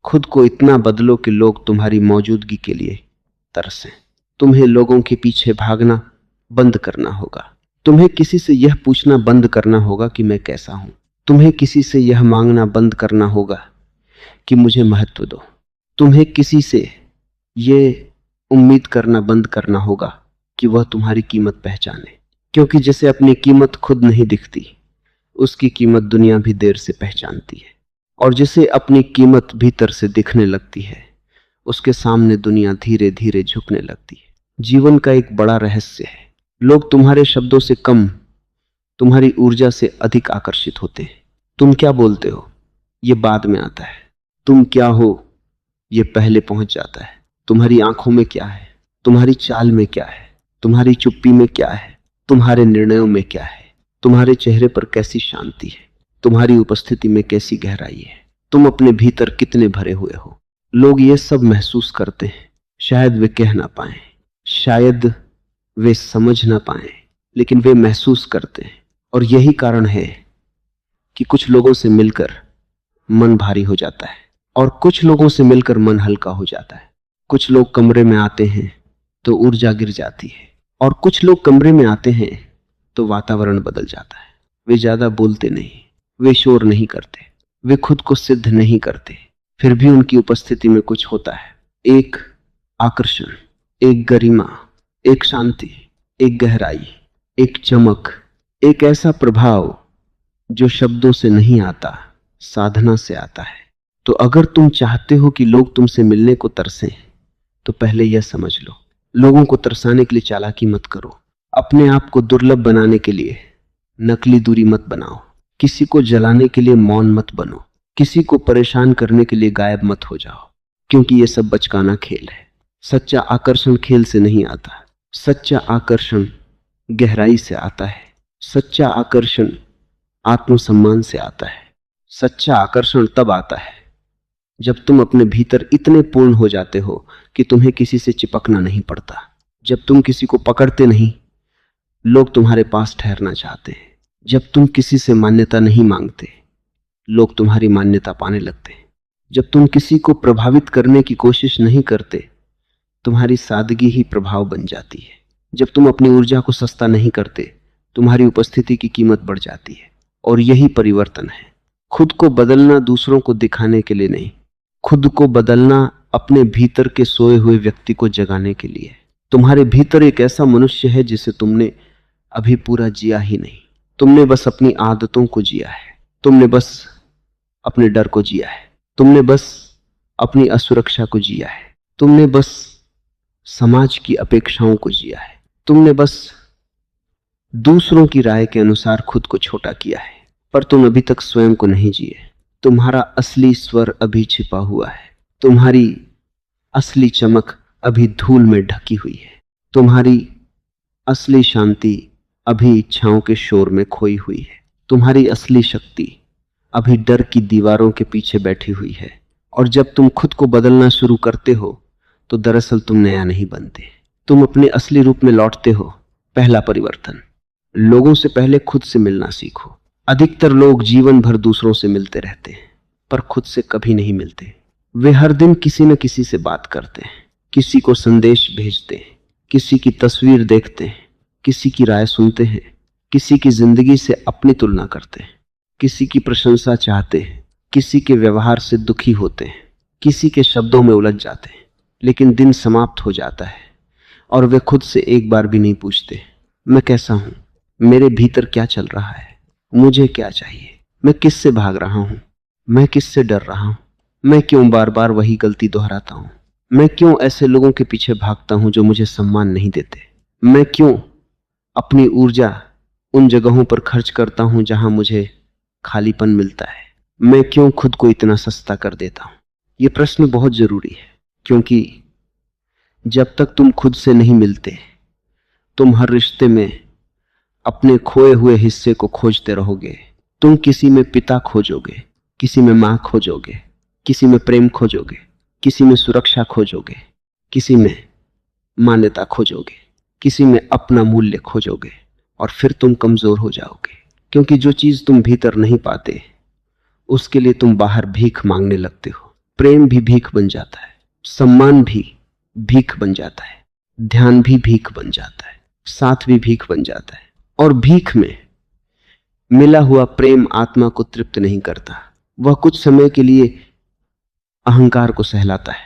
खुद को इतना बदलो कि लोग तुम्हारी मौजूदगी के लिए तरसें। तुम्हें लोगों के पीछे भागना बंद करना होगा। तुम्हें किसी से यह पूछना बंद करना होगा कि मैं कैसा हूं। तुम्हें किसी से यह मांगना बंद करना होगा कि मुझे महत्व दो। तुम्हें किसी से यह उम्मीद करना बंद करना होगा कि वह तुम्हारी कीमत पहचाने, क्योंकि जिसे अपनी कीमत खुद नहीं दिखती उसकी कीमत दुनिया भी देर से पहचानती है, और जिसे अपनी कीमत भीतर से दिखने लगती है उसके सामने दुनिया धीरे धीरे झुकने लगती है। जीवन का एक बड़ा रहस्य है, लोग तुम्हारे शब्दों से कम तुम्हारी ऊर्जा से अधिक आकर्षित होते हैं। तुम क्या बोलते हो ये बाद में आता है, तुम क्या हो ये पहले पहुंच जाता है। तुम्हारी आंखों में क्या है, तुम्हारी चाल में क्या है, तुम्हारी चुप्पी में क्या है, तुम्हारे निर्णयों में क्या है, तुम्हारे चेहरे पर कैसी शांति है, तुम्हारी उपस्थिति में कैसी गहराई है, तुम अपने भीतर कितने भरे हुए हो। लोग ये सब महसूस करते हैं, शायद वे कह ना पाए, शायद वे समझ ना पाए, लेकिन वे महसूस करते हैं। और यही कारण है कि कुछ लोगों से मिलकर मन भारी हो जाता है और कुछ लोगों से मिलकर मन हल्का हो जाता है। कुछ लोग कमरे में आते हैं तो ऊर्जा गिर जाती है, और कुछ लोग कमरे में आते हैं तो वातावरण बदल जाता है। वे ज्यादा बोलते नहीं, वे शोर नहीं करते, वे खुद को सिद्ध नहीं करते, फिर भी उनकी उपस्थिति में कुछ होता है। एक आकर्षण, एक गरिमा, एक शांति, एक गहराई, एक चमक, एक ऐसा प्रभाव जो शब्दों से नहीं आता, साधना से आता है। तो अगर तुम चाहते हो कि लोग तुमसे मिलने को तरसें तो पहले यह समझ लो, लोगों को तरसाने के लिए चालाकी मत करो। अपने आप को दुर्लभ बनाने के लिए नकली दूरी मत बनाओ। किसी को जलाने के लिए मौन मत बनो। किसी को परेशान करने के लिए गायब मत हो जाओ, क्योंकि यह सब बचकाना खेल है। सच्चा आकर्षण खेल से नहीं आता, सच्चा आकर्षण गहराई से आता है। सच्चा आकर्षण आत्मसम्मान से आता है। सच्चा आकर्षण तब आता है जब तुम अपने भीतर इतने पूर्ण हो जाते हो कि तुम्हें किसी से चिपकना नहीं पड़ता। जब तुम किसी को पकड़ते नहीं, लोग तुम्हारे पास ठहरना चाहते हैं। जब तुम किसी से मान्यता नहीं मांगते, लोग तुम्हारी मान्यता पाने लगते हैं। जब तुम किसी को प्रभावित करने की कोशिश नहीं करते, तुम्हारी सादगी ही प्रभाव बन जाती है। जब तुम अपनी ऊर्जा को सस्ता नहीं करते, तुम्हारी उपस्थिति की कीमत बढ़ जाती है। और यही परिवर्तन है। खुद को बदलना दूसरों को दिखाने के लिए नहीं, खुद को बदलना अपने भीतर के सोए हुए व्यक्ति को जगाने के लिए। तुम्हारे भीतर एक ऐसा मनुष्य है जिसे तुमने अभी पूरा जिया ही नहीं। तुमने बस अपनी आदतों को जिया है, तुमने बस अपने डर को जिया है, तुमने बस अपनी असुरक्षा को जिया है, तुमने बस समाज की अपेक्षाओं को जिया है, तुमने बस दूसरों की राय के अनुसार खुद को छोटा किया है, पर तुम अभी तक स्वयं को नहीं जिए। तुम्हारा असली स्वर अभी छिपा हुआ है, तुम्हारी असली चमक अभी धूल में ढकी हुई है, तुम्हारी असली शांति अभी इच्छाओं के शोर में खोई हुई है, तुम्हारी असली शक्ति अभी डर की दीवारों के पीछे बैठी हुई है। और जब तुम खुद को बदलना शुरू करते हो तो दरअसल तुम नया नहीं बनते, तुम अपने असली रूप में लौटते हो। पहला परिवर्तन, लोगों से पहले खुद से मिलना सीखो। अधिकतर लोग जीवन भर दूसरों से मिलते रहते हैं, पर खुद से कभी नहीं मिलते। वे हर दिन किसी न किसी से बात करते हैं, किसी को संदेश भेजते हैं, किसी की तस्वीर देखते हैं, किसी की राय सुनते हैं, किसी की जिंदगी से अपनी तुलना करते हैं, किसी की प्रशंसा चाहते हैं, किसी के व्यवहार से दुखी होते हैं, किसी के शब्दों में उलझ जाते हैं। लेकिन दिन समाप्त हो जाता है और वे खुद से एक बार भी नहीं पूछते, मैं कैसा हूं, मेरे भीतर क्या चल रहा है, मुझे क्या चाहिए, मैं किससे भाग रहा हूं, मैं किससे डर रहा हूं, मैं क्यों बार बार वही गलती दोहराता हूं, मैं क्यों ऐसे लोगों के पीछे भागता हूं जो मुझे सम्मान नहीं देते, मैं क्यों अपनी ऊर्जा उन जगहों पर खर्च करता हूं जहां मुझे खालीपन मिलता है, मैं क्यों खुद को इतना सस्ता कर देता हूं। ये प्रश्न बहुत जरूरी है, क्योंकि जब तक तुम खुद से नहीं मिलते, तुम हर रिश्ते में अपने खोए हुए हिस्से को खोजते रहोगे। तुम किसी में पिता खोजोगे, किसी में मां खोजोगे, किसी में प्रेम खोजोगे, किसी में सुरक्षा खोजोगे, किसी में मान्यता खोजोगे, किसी में अपना मूल्य खोजोगे, और फिर तुम कमजोर हो जाओगे। क्योंकि जो चीज तुम भीतर नहीं पाते उसके लिए तुम बाहर भीख मांगने लगते हो। प्रेम भी भीख बन जाता है, सम्मान भी भीख बन जाता है, ध्यान भी भीख बन जाता है, साथ भी भीख बन जाता है। और भीख में मिला हुआ प्रेम आत्मा को तृप्त नहीं करता। वह कुछ समय के लिए अहंकार को सहलाता है,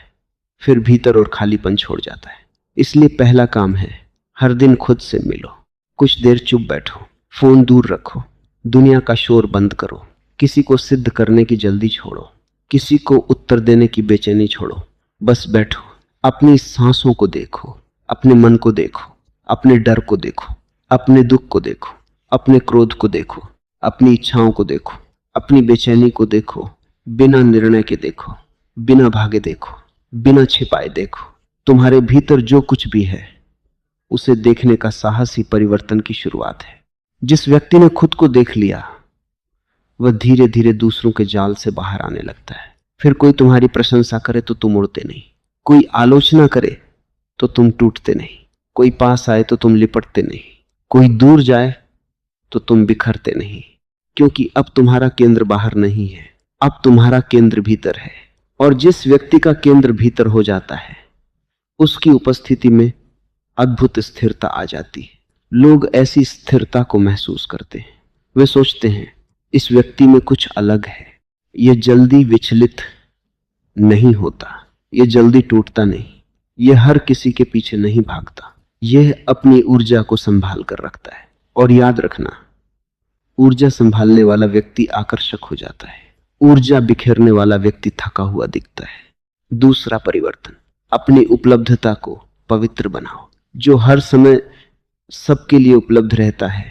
फिर भीतर और खालीपन छोड़ जाता है। इसलिए पहला काम है, हर दिन खुद से मिलो, कुछ देर चुप बैठो, फोन दूर रखो, दुनिया का शोर बंद करो, किसी को सिद्ध करने की जल्दी छोड़ो, किसी को उत्तर देने की बेचैनी छोड़ो। बस बैठो, अपनी सांसों को देखो, अपने मन को देखो, अपने डर को देखो, अपने दुख को देखो, अपने क्रोध को देखो, अपनी इच्छाओं को देखो, अपनी बेचैनी को देखो, बिना निर्णय के देखो, बिना भागे देखो, बिना छिपाए देखो। तुम्हारे भीतर जो कुछ भी है उसे देखने का साहस ही परिवर्तन की शुरुआत है। जिस व्यक्ति ने खुद को देख लिया वह धीरे धीरे दूसरों के जाल से बाहर आने लगता है। फिर कोई तुम्हारी प्रशंसा करे तो तुम उड़ते नहीं, कोई आलोचना करे तो तुम टूटते नहीं, कोई पास आए तो तुम लिपटते नहीं, कोई दूर जाए तो तुम बिखरते नहीं। क्योंकि अब तुम्हारा केंद्र बाहर नहीं है, अब तुम्हारा केंद्र भीतर है। और जिस व्यक्ति का केंद्र भीतर हो जाता है उसकी उपस्थिति में अद्भुत स्थिरता आ जाती है। लोग ऐसी स्थिरता को महसूस करते हैं। वे सोचते हैं इस व्यक्ति में कुछ अलग है, यह जल्दी विचलित नहीं होता, यह जल्दी टूटता नहीं, यह हर किसी के पीछे नहीं भागता, यह अपनी ऊर्जा को संभाल कर रखता है। और याद रखना, ऊर्जा संभालने वाला व्यक्ति आकर्षक हो जाता है, ऊर्जा बिखेरने वाला व्यक्ति थका हुआ दिखता है। दूसरा परिवर्तन, अपनी उपलब्धता को पवित्र बनाओ। जो हर समय सबके लिए उपलब्ध रहता है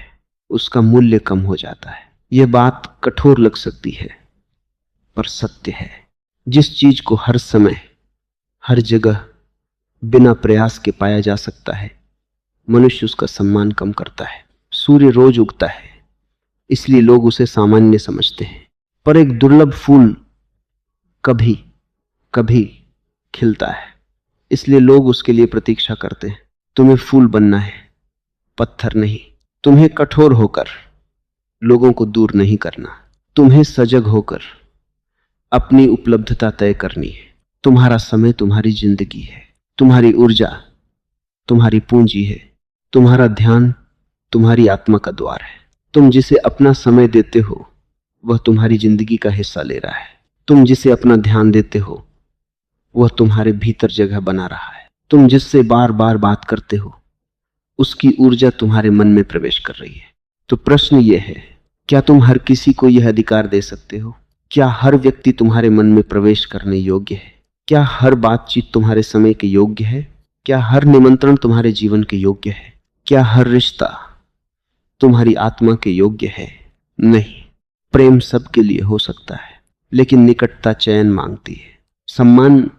उसका मूल्य कम हो जाता है। यह बात कठोर लग सकती है पर सत्य है। जिस चीज को हर समय हर जगह बिना प्रयास के पाया जा सकता है, मनुष्य उसका सम्मान कम करता है। सूर्य रोज उगता है इसलिए लोग उसे सामान्य समझते हैं, पर एक दुर्लभ फूल कभी कभी खिलता है इसलिए लोग उसके लिए प्रतीक्षा करते हैं। तुम्हें फूल बनना है, पत्थर नहीं। तुम्हें कठोर होकर लोगों को दूर नहीं करना, तुम्हें सजग होकर अपनी उपलब्धता तय करनी है। तुम्हारा समय तुम्हारी जिंदगी है, तुम्हारी ऊर्जा तुम्हारी पूंजी है, तुम्हारा ध्यान तुम्हारी आत्मा का द्वार है। तुम जिसे अपना समय देते हो वह तुम्हारी जिंदगी का हिस्सा ले रहा है। तुम जिसे अपना ध्यान देते हो वह तुम्हारे भीतर जगह बना रहा है। तुम जिससे बार बार बात करते हो उसकी ऊर्जा तुम्हारे मन में प्रवेश कर रही है। तो प्रश्न यह है, क्या तुम हर किसी को यह अधिकार दे सकते हो? क्या हर व्यक्ति तुम्हारे मन में प्रवेश करने योग्य है? क्या हर बातचीत तुम्हारे समय के योग्य है? क्या हर निमंत्रण तुम्हारे जीवन के योग्य है? क्या हर रिश्ता तुम्हारी आत्मा के योग्य है? नहीं। प्रेम सबके लिए हो सकता है लेकिन निकटता चयन मांगती है। सम्मान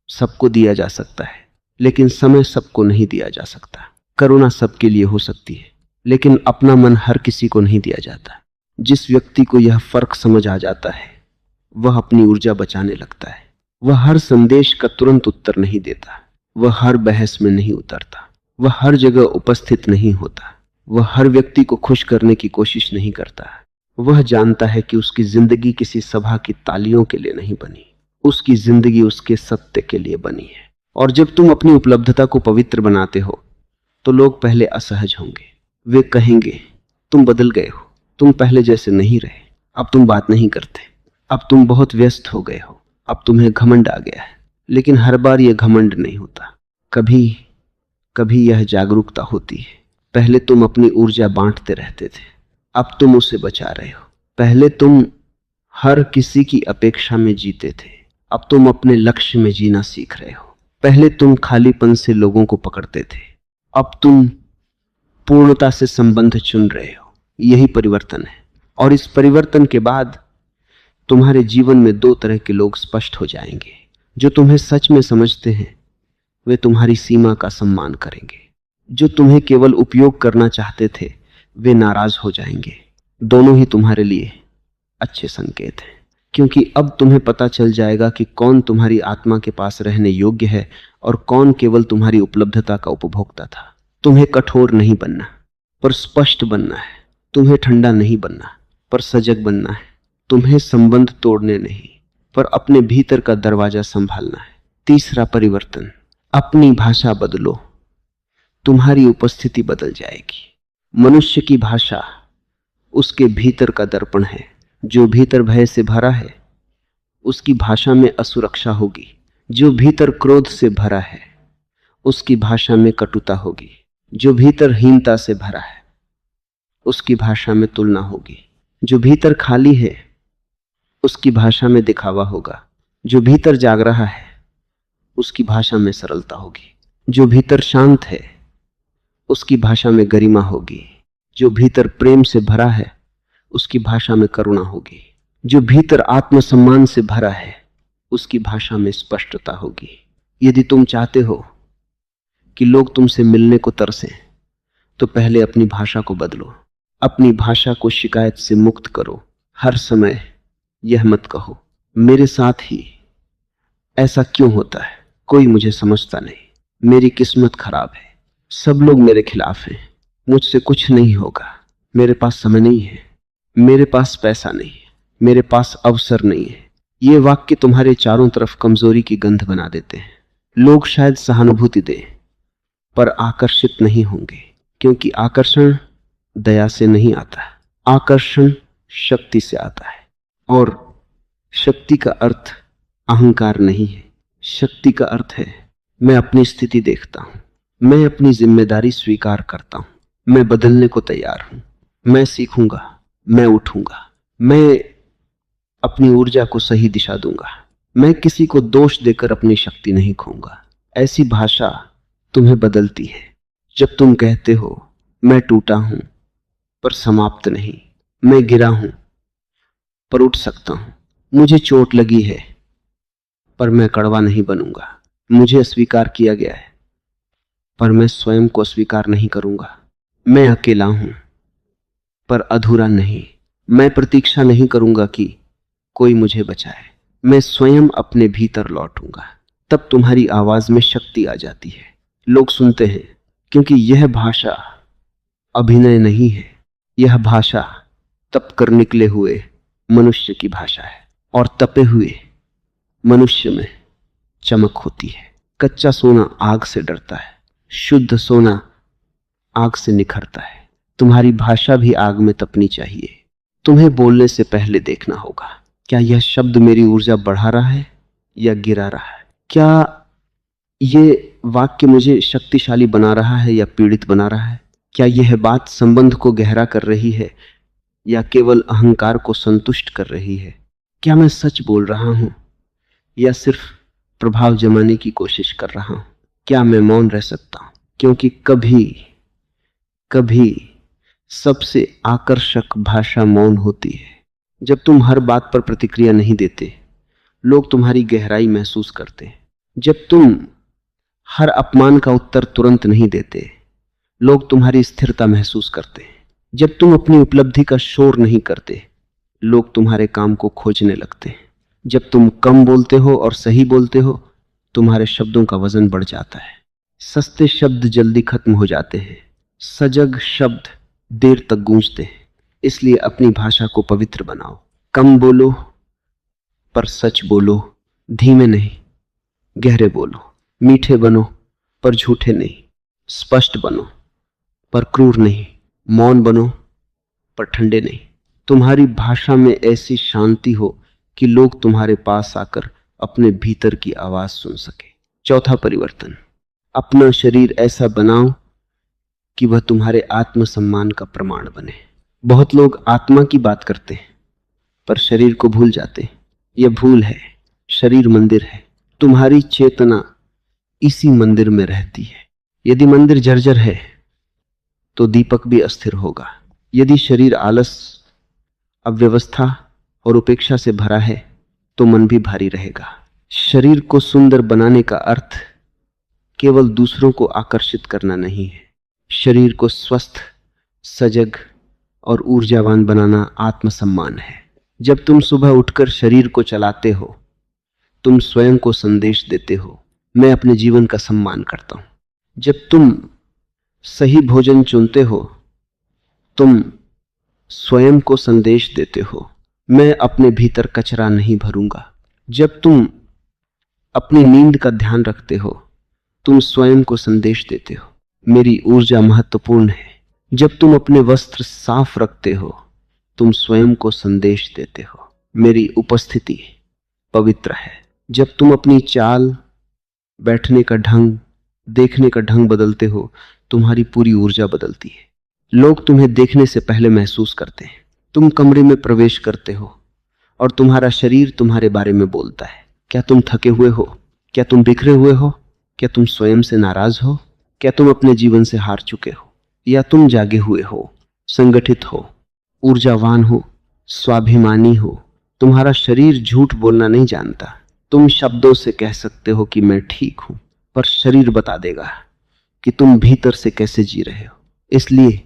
सबको दिया जा सकता है लेकिन समय सबको नहीं दिया जा सकता। करुणा सबके लिए हो सकती है लेकिन अपना मन हर किसी को नहीं दिया जाता। जिस व्यक्ति को यह फर्क समझ आ जाता है वह अपनी ऊर्जा बचाने लगता है। वह हर संदेश का तुरंत उत्तर नहीं देता, वह हर बहस में नहीं उतरता, वह हर जगह उपस्थित नहीं होता, वह हर व्यक्ति को खुश करने की कोशिश नहीं करता। वह जानता है कि उसकी जिंदगी किसी सभा की तालियों के लिए नहीं बनी, उसकी जिंदगी उसके सत्य के लिए बनी है। और जब तुम अपनी उपलब्धता को पवित्र बनाते हो तो लोग पहले असहज होंगे। वे कहेंगे तुम बदल गए हो, तुम पहले जैसे नहीं रहे, अब तुम बात नहीं करते, अब तुम बहुत व्यस्त हो गए हो, अब तुम्हें घमंड आ गया है। लेकिन हर बार यह घमंड नहीं होता, कभी कभी यह जागरूकता होती है। पहले तुम अपनी ऊर्जा बांटते रहते थे, अब तुम उसे बचा रहे हो। पहले तुम हर किसी की अपेक्षा में जीते थे, अब तुम अपने लक्ष्य में जीना सीख रहे हो। पहले तुम खालीपन से लोगों को पकड़ते थे, अब तुम पूर्णता से संबंध चुन रहे हो। यही परिवर्तन है। और इस परिवर्तन के बाद तुम्हारे जीवन में दो तरह के लोग स्पष्ट हो जाएंगे। जो तुम्हें सच में समझते हैं वे तुम्हारी सीमा का सम्मान करेंगे, जो तुम्हें केवल उपयोग करना चाहते थे वे नाराज हो जाएंगे। दोनों ही तुम्हारे लिए अच्छे संकेत हैं, क्योंकि अब तुम्हें पता चल जाएगा कि कौन तुम्हारी आत्मा के पास रहने योग्य है और कौन केवल तुम्हारी उपलब्धता का उपभोक्ता था। तुम्हें कठोर नहीं बनना पर स्पष्ट बनना है, तुम्हें ठंडा नहीं बनना पर सजग बनना है, तुम्हें संबंध तोड़ने नहीं पर अपने भीतर का दरवाजा संभालना है। तीसरा परिवर्तन, अपनी भाषा बदलो, तुम्हारी उपस्थिति बदल जाएगी। मनुष्य की भाषा उसके भीतर का दर्पण है। जो भीतर भय से भरा है उसकी भाषा में असुरक्षा होगी। जो भीतर क्रोध से भरा है उसकी भाषा में कटुता होगी। जो भीतर हीनता से भरा है उसकी भाषा में तुलना होगी। जो भीतर खाली है उसकी भाषा में दिखावा होगा। जो भीतर जाग रहा है उसकी भाषा में सरलता होगी। जो भीतर शांत है उसकी भाषा में गरिमा होगी। जो भीतर प्रेम से भरा है उसकी भाषा में करुणा होगी। जो भीतर आत्मसम्मान से भरा है उसकी भाषा में स्पष्टता होगी। यदि तुम चाहते हो कि लोग तुमसे मिलने को तरसें तो पहले अपनी भाषा को बदलो। अपनी भाषा को शिकायत से मुक्त करो। हर समय यह मत कहो मेरे साथ ही ऐसा क्यों होता है, कोई मुझे समझता नहीं, मेरी किस्मत खराब है, सब लोग मेरे खिलाफ हैं, मुझसे कुछ नहीं होगा, मेरे पास समय नहीं है, मेरे पास पैसा नहीं है, मेरे पास अवसर नहीं है। ये वाक्य तुम्हारे चारों तरफ कमजोरी की गंध बना देते हैं। लोग शायद सहानुभूति दें पर आकर्षित नहीं होंगे, क्योंकि आकर्षण दया से नहीं आता, आकर्षण शक्ति से आता है। और शक्ति का अर्थ अहंकार नहीं है। शक्ति का अर्थ है मैं अपनी स्थिति देखता हूं, मैं अपनी जिम्मेदारी स्वीकार करता हूं, मैं बदलने को तैयार हूं, मैं सीखूंगा, मैं उठूंगा, मैं अपनी ऊर्जा को सही दिशा दूंगा, मैं किसी को दोष देकर अपनी शक्ति नहीं खोऊंगा। ऐसी भाषा तुम्हें बदलती है। जब तुम कहते हो मैं टूटा हूं पर समाप्त नहीं, मैं गिरा हूं पर उठ सकता हूं, मुझे चोट लगी है पर मैं कड़वा नहीं बनूंगा, मुझे अस्वीकार किया गया है पर मैं स्वयं को स्वीकार नहीं करूंगा, मैं अकेला हूं पर अधूरा नहीं, मैं प्रतीक्षा नहीं करूंगा कि कोई मुझे बचाए, मैं स्वयं अपने भीतर लौटूंगा। तब तुम्हारी आवाज में शक्ति आ जाती है। लोग सुनते हैं क्योंकि यह भाषा अभिनय नहीं है, यह भाषा तप कर निकले हुए मनुष्य की भाषा है। और तपे हुए मनुष्य में चमक होती है। कच्चा सोना आग से डरता है, शुद्ध सोना आग से निखरता है। तुम्हारी भाषा भी आग में तपनी चाहिए। तुम्हें बोलने से पहले देखना होगा, क्या यह शब्द मेरी ऊर्जा बढ़ा रहा है या गिरा रहा है? क्या ये वाक्य मुझे शक्तिशाली बना रहा है या पीड़ित बना रहा है? क्या यह बात संबंध को गहरा कर रही है या केवल अहंकार को संतुष्ट कर रही है? क्या मैं सच बोल रहा हूं या सिर्फ प्रभाव जमाने की कोशिश कर रहा हूं? क्या मैं मौन रह सकता हूं? क्योंकि कभी कभी सबसे आकर्षक भाषा मौन होती है। जब तुम हर बात पर प्रतिक्रिया नहीं देते, लोग तुम्हारी गहराई महसूस करते हैं। जब तुम हर अपमान का उत्तर तुरंत नहीं देते, लोग तुम्हारी स्थिरता महसूस करते हैं। जब तुम अपनी उपलब्धि का शोर नहीं करते, लोग तुम्हारे काम को खोजने लगते हैं। जब तुम कम बोलते हो और सही बोलते हो, तुम्हारे शब्दों का वजन बढ़ जाता है। सस्ते शब्द जल्दी खत्म हो जाते हैं, सजग शब्द देर तक गूंजते हैं। इसलिए अपनी भाषा को पवित्र बनाओ। कम बोलो पर सच बोलो, धीमे नहीं गहरे बोलो, मीठे बनो पर झूठे नहीं, स्पष्ट बनो पर क्रूर नहीं, मौन बनो पर ठंडे नहीं। तुम्हारी भाषा में ऐसी शांति हो कि लोग तुम्हारे पास आकर अपने भीतर की आवाज सुन सके। चौथा परिवर्तन, अपना शरीर ऐसा बनाओ कि वह तुम्हारे आत्मसम्मान का प्रमाण बने। बहुत लोग आत्मा की बात करते हैं पर शरीर को भूल जाते हैं। यह भूल है। शरीर मंदिर है, तुम्हारी चेतना इसी मंदिर में रहती है। यदि मंदिर जर्जर है तो दीपक भी अस्थिर होगा। यदि शरीर आलस, अव्यवस्था और उपेक्षा से भरा है तो मन भी भारी रहेगा। शरीर को सुंदर बनाने का अर्थ केवल दूसरों को आकर्षित करना नहीं है। शरीर को स्वस्थ, सजग और ऊर्जावान बनाना आत्मसम्मान है। जब तुम सुबह उठकर शरीर को चलाते हो, तुम स्वयं को संदेश देते हो, मैं अपने जीवन का सम्मान करता हूं। जब तुम सही भोजन चुनते हो, तुम स्वयं को संदेश देते हो, मैं अपने भीतर कचरा नहीं भरूंगा। जब तुम अपनी नींद का ध्यान रखते हो, तुम स्वयं को संदेश देते हो, मेरी ऊर्जा महत्वपूर्ण है। जब तुम अपने वस्त्र साफ रखते हो, तुम स्वयं को संदेश देते हो, मेरी उपस्थिति पवित्र है। जब तुम अपनी चाल, बैठने का ढंग, देखने का ढंग बदलते हो, तुम्हारी पूरी ऊर्जा बदलती है। लोग तुम्हें देखने से पहले महसूस करते हैं। तुम कमरे में प्रवेश करते हो और तुम्हारा शरीर तुम्हारे बारे में बोलता है। क्या तुम थके हुए हो? क्या तुम बिखरे हुए हो? क्या तुम स्वयं से नाराज हो? क्या तुम अपने जीवन से हार चुके हो? या तुम जागे हुए हो, संगठित हो, ऊर्जावान हो, स्वाभिमानी हो? तुम्हारा शरीर झूठ बोलना नहीं जानता। तुम शब्दों से कह सकते हो कि मैं ठीक हूं, पर शरीर बता देगा कि तुम भीतर से कैसे जी रहे हो। इसलिए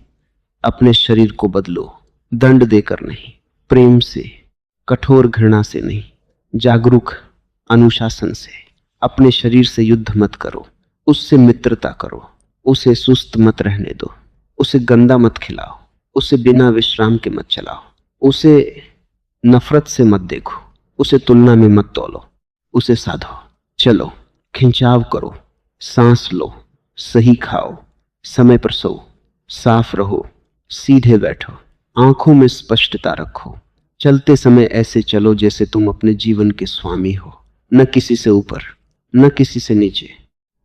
अपने शरीर को बदलो, दंड देकर नहीं, प्रेम से, कठोर घृणा से नहीं, जागरूक अनुशासन से। अपने शरीर से युद्ध मत करो, उससे मित्रता करो, उसे सुस्त मत रहने दो, उसे गंदा मत खिलाओ, उसे बिना विश्राम के मत चलाओ, उसे नफरत से मत देखो, उसे तुलना में मत तोलो, उसे साधो। चलो, खिंचाव करो, सांस लो, सही खाओ, समय पर सो, साफ रहो, सीधे बैठो, आंखों में स्पष्टता रखो। चलते समय ऐसे चलो जैसे तुम अपने जीवन के स्वामी हो, न किसी से ऊपर, न किसी से नीचे,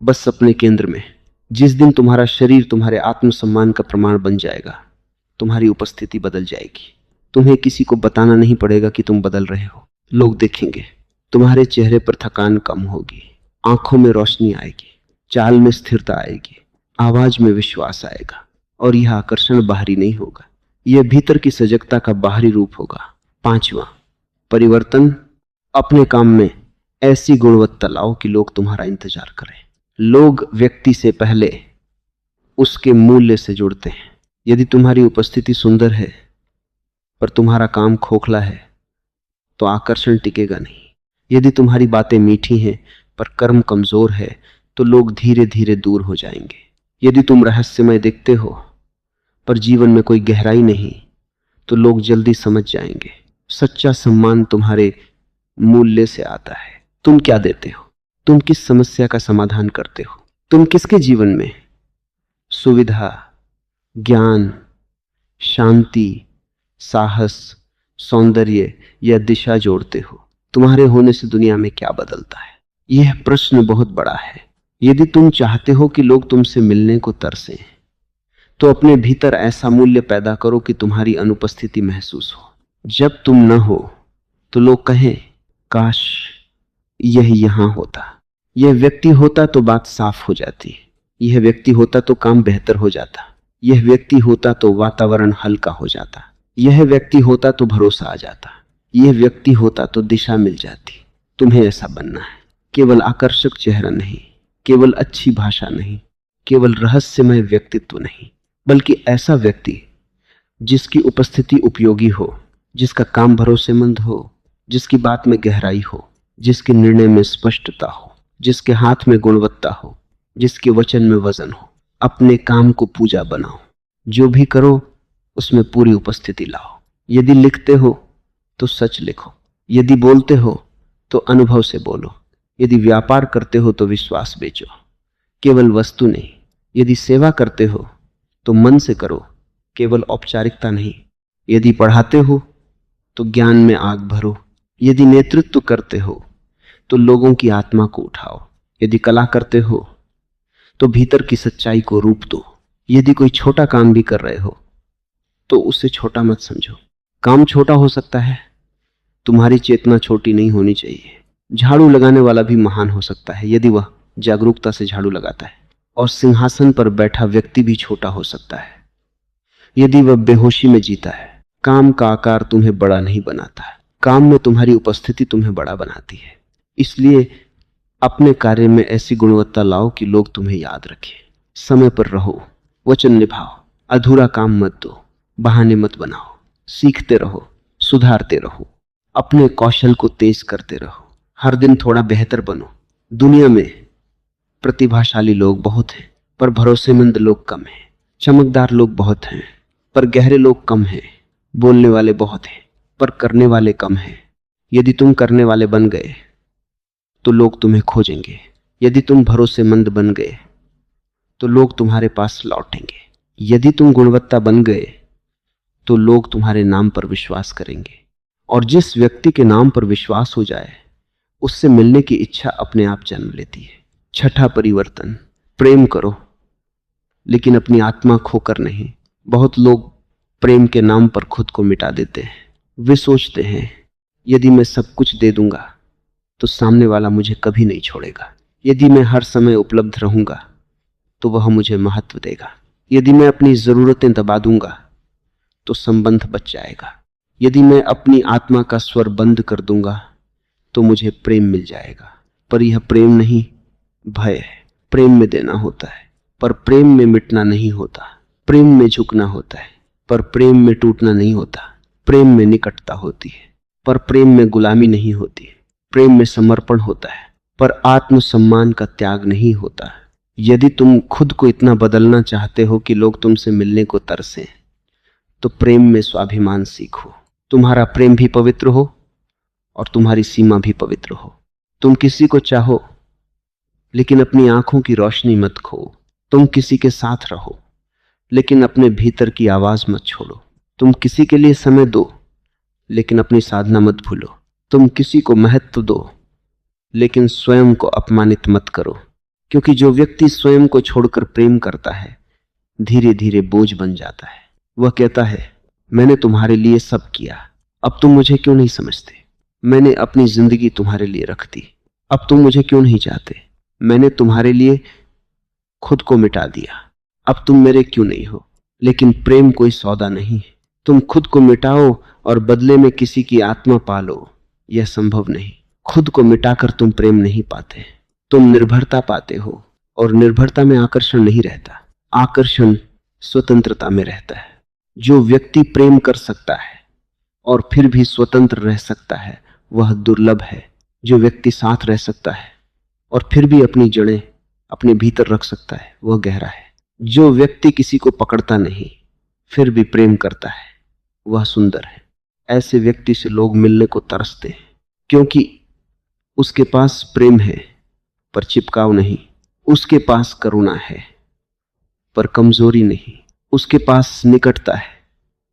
बस अपने केंद्र में। जिस दिन तुम्हारा शरीर तुम्हारे आत्मसम्मान का प्रमाण बन जाएगा, तुम्हारी उपस्थिति बदल जाएगी। तुम्हें किसी को बताना नहीं पड़ेगा कि तुम बदल रहे हो। लोग देखेंगे, तुम्हारे चेहरे पर थकान कम होगी, आंखों में रोशनी आएगी, चाल में स्थिरता आएगी, आवाज में विश्वास आएगा। और यह आकर्षण बाहरी नहीं होगा, यह भीतर की सजगता का बाहरी रूप होगा। 5वां, परिवर्तन। अपने काम में ऐसी गुणवत्ता लाओ कि लोग तुम्हारा इंतजार करें। लोग व्यक्ति से पहले उसके मूल्य से जुड़ते हैं। यदि तुम्हारी उपस्थिति सुंदर है पर तुम्हारा काम खोखला है तो आकर्षण टिकेगा नहीं। यदि तुम्हारी बातें मीठी हैं पर कर्म कमजोर है तो लोग धीरे धीरे दूर हो जाएंगे। यदि तुम रहस्यमय दिखते हो पर जीवन में कोई गहराई नहीं तो लोग जल्दी समझ जाएंगे। सच्चा सम्मान तुम्हारे मूल्य से आता है। तुम क्या देते हो? तुम किस समस्या का समाधान करते हो? तुम किसके जीवन में सुविधा, ज्ञान, शांति, साहस, सौंदर्य या दिशा जोड़ते हो? तुम्हारे होने से दुनिया में क्या बदलता है? यह प्रश्न बहुत बड़ा है। यदि तुम चाहते हो कि लोग तुमसे मिलने को तरसें तो अपने भीतर ऐसा मूल्य पैदा करो कि तुम्हारी अनुपस्थिति महसूस हो। जब तुम न हो तो लोग कहें, काश यह यहां होता, यह व्यक्ति होता तो बात साफ हो जाती, यह व्यक्ति होता तो काम बेहतर हो जाता, यह व्यक्ति होता तो वातावरण हल्का हो जाता, यह व्यक्ति होता तो भरोसा आ जाता, यह व्यक्ति होता तो दिशा मिल जाती। तुम्हें ऐसा बनना है। केवल आकर्षक चेहरा नहीं, केवल अच्छी भाषा नहीं, केवल रहस्यमय व्यक्तित्व नहीं, बल्कि ऐसा व्यक्ति जिसकी उपस्थिति उपयोगी हो, जिसका काम भरोसेमंद हो, जिसकी बात में गहराई हो, जिसके निर्णय में स्पष्टता हो, जिसके हाथ में गुणवत्ता हो, जिसके वचन में वजन हो। अपने काम को पूजा बनाओ। जो भी करो उसमें पूरी उपस्थिति लाओ। यदि लिखते हो तो सच लिखो, यदि बोलते हो तो अनुभव से बोलो, यदि व्यापार करते हो तो विश्वास बेचो, केवल वस्तु नहीं। यदि सेवा करते हो तो मन से करो, केवल औपचारिकता नहीं। यदि पढ़ाते हो तो ज्ञान में आग भरो, यदि नेतृत्व करते हो तो लोगों की आत्मा को उठाओ, यदि कला करते हो तो भीतर की सच्चाई को रूप दो। यदि कोई छोटा काम भी कर रहे हो तो उसे छोटा मत समझो। काम छोटा हो सकता है, तुम्हारी चेतना छोटी नहीं होनी चाहिए। झाड़ू लगाने वाला भी महान हो सकता है यदि वह जागरूकता से झाड़ू लगाता है, और सिंहासन पर बैठा व्यक्ति भी छोटा हो सकता है यदि वह बेहोशी में जीता है। काम का आकार तुम्हें बड़ा नहीं बनाता, काम में तुम्हारी उपस्थिति तुम्हें बड़ा बनाती है। इसलिए अपने कार्य में ऐसी गुणवत्ता लाओ कि लोग तुम्हें याद रखें। समय पर रहो, वचन निभाओ, अधूरा काम मत दो, बहाने मत बनाओ, सीखते रहो, सुधारते रहो, अपने कौशल को तेज करते रहो, हर दिन थोड़ा बेहतर बनो। दुनिया में प्रतिभाशाली लोग बहुत हैं पर भरोसेमंद लोग कम हैं, चमकदार लोग बहुत हैं पर गहरे लोग कम हैं, बोलने वाले बहुत हैं पर करने वाले कम हैं। यदि तुम करने वाले बन गए तो लोग तुम्हें खोजेंगे। यदि तुम भरोसेमंद बन गए तो लोग तुम्हारे पास लौटेंगे। यदि तुम गुणवत्ता बन गए तो लोग तुम्हारे नाम पर विश्वास करेंगे। और जिस व्यक्ति के नाम पर विश्वास हो जाए उससे मिलने की इच्छा अपने आप जन्म लेती है। छठा परिवर्तन, प्रेम करो लेकिन अपनी आत्मा खोकर नहीं। बहुत लोग प्रेम के नाम पर खुद को मिटा देते हैं। वे सोचते हैं यदि मैं सब कुछ दे दूंगा तो सामने वाला मुझे कभी नहीं छोड़ेगा। यदि मैं हर समय उपलब्ध रहूंगा तो वह मुझे महत्व देगा। यदि मैं अपनी जरूरतें दबा दूंगा तो संबंध बच जाएगा। यदि मैं अपनी आत्मा का स्वर बंद कर दूंगा तो मुझे प्रेम मिल जाएगा। पर यह प्रेम नहीं, भय है। प्रेम में देना होता है पर प्रेम में मिटना नहीं होता। प्रेम में झुकना होता है पर प्रेम में टूटना नहीं होता। प्रेम में निकटता होती है पर प्रेम में गुलामी नहीं होती। प्रेम में समर्पण होता है पर आत्मसम्मान का त्याग नहीं होता। यदि तुम खुद को इतना बदलना चाहते हो कि लोग तुमसे मिलने को तरसें तो प्रेम में स्वाभिमान सीखो। तुम्हारा प्रेम भी पवित्र हो और तुम्हारी सीमा भी पवित्र हो। तुम किसी को चाहो लेकिन अपनी आंखों की रोशनी मत खो। तुम किसी के साथ रहो लेकिन अपने भीतर की आवाज मत छोड़ो। तुम किसी के लिए समय दो लेकिन अपनी साधना मत भूलो। तुम किसी को महत्व दो लेकिन स्वयं को अपमानित मत करो। क्योंकि जो व्यक्ति स्वयं को छोड़कर प्रेम करता है धीरे धीरे बोझ बन जाता है। वह कहता है मैंने तुम्हारे लिए सब किया, अब तुम मुझे क्यों नहीं समझते। मैंने अपनी जिंदगी तुम्हारे लिए रख दी, अब तुम मुझे क्यों नहीं चाहते। मैंने तुम्हारे लिए खुद को मिटा दिया, अब तुम मेरे क्यों नहीं हो। लेकिन प्रेम कोई सौदा नहीं है। तुम खुद को मिटाओ और बदले में किसी की आत्मा पालो, यह संभव नहीं। खुद को मिटाकर तुम प्रेम नहीं पाते। तुम निर्भरता पाते हो और निर्भरता में आकर्षण नहीं रहता। आकर्षण स्वतंत्रता में रहता है। जो व्यक्ति प्रेम कर सकता है और फिर भी स्वतंत्र रह सकता है वह दुर्लभ है। जो व्यक्ति साथ रह सकता है और फिर भी अपनी जड़ें अपने भीतर रख सकता है वह गहरा है। जो व्यक्ति किसी को पकड़ता नहीं फिर भी प्रेम करता है वह सुंदर है। ऐसे व्यक्ति से लोग मिलने को तरसते हैं क्योंकि उसके पास प्रेम है पर चिपकाव नहीं। उसके पास करुणा है पर कमजोरी नहीं। उसके पास निकटता है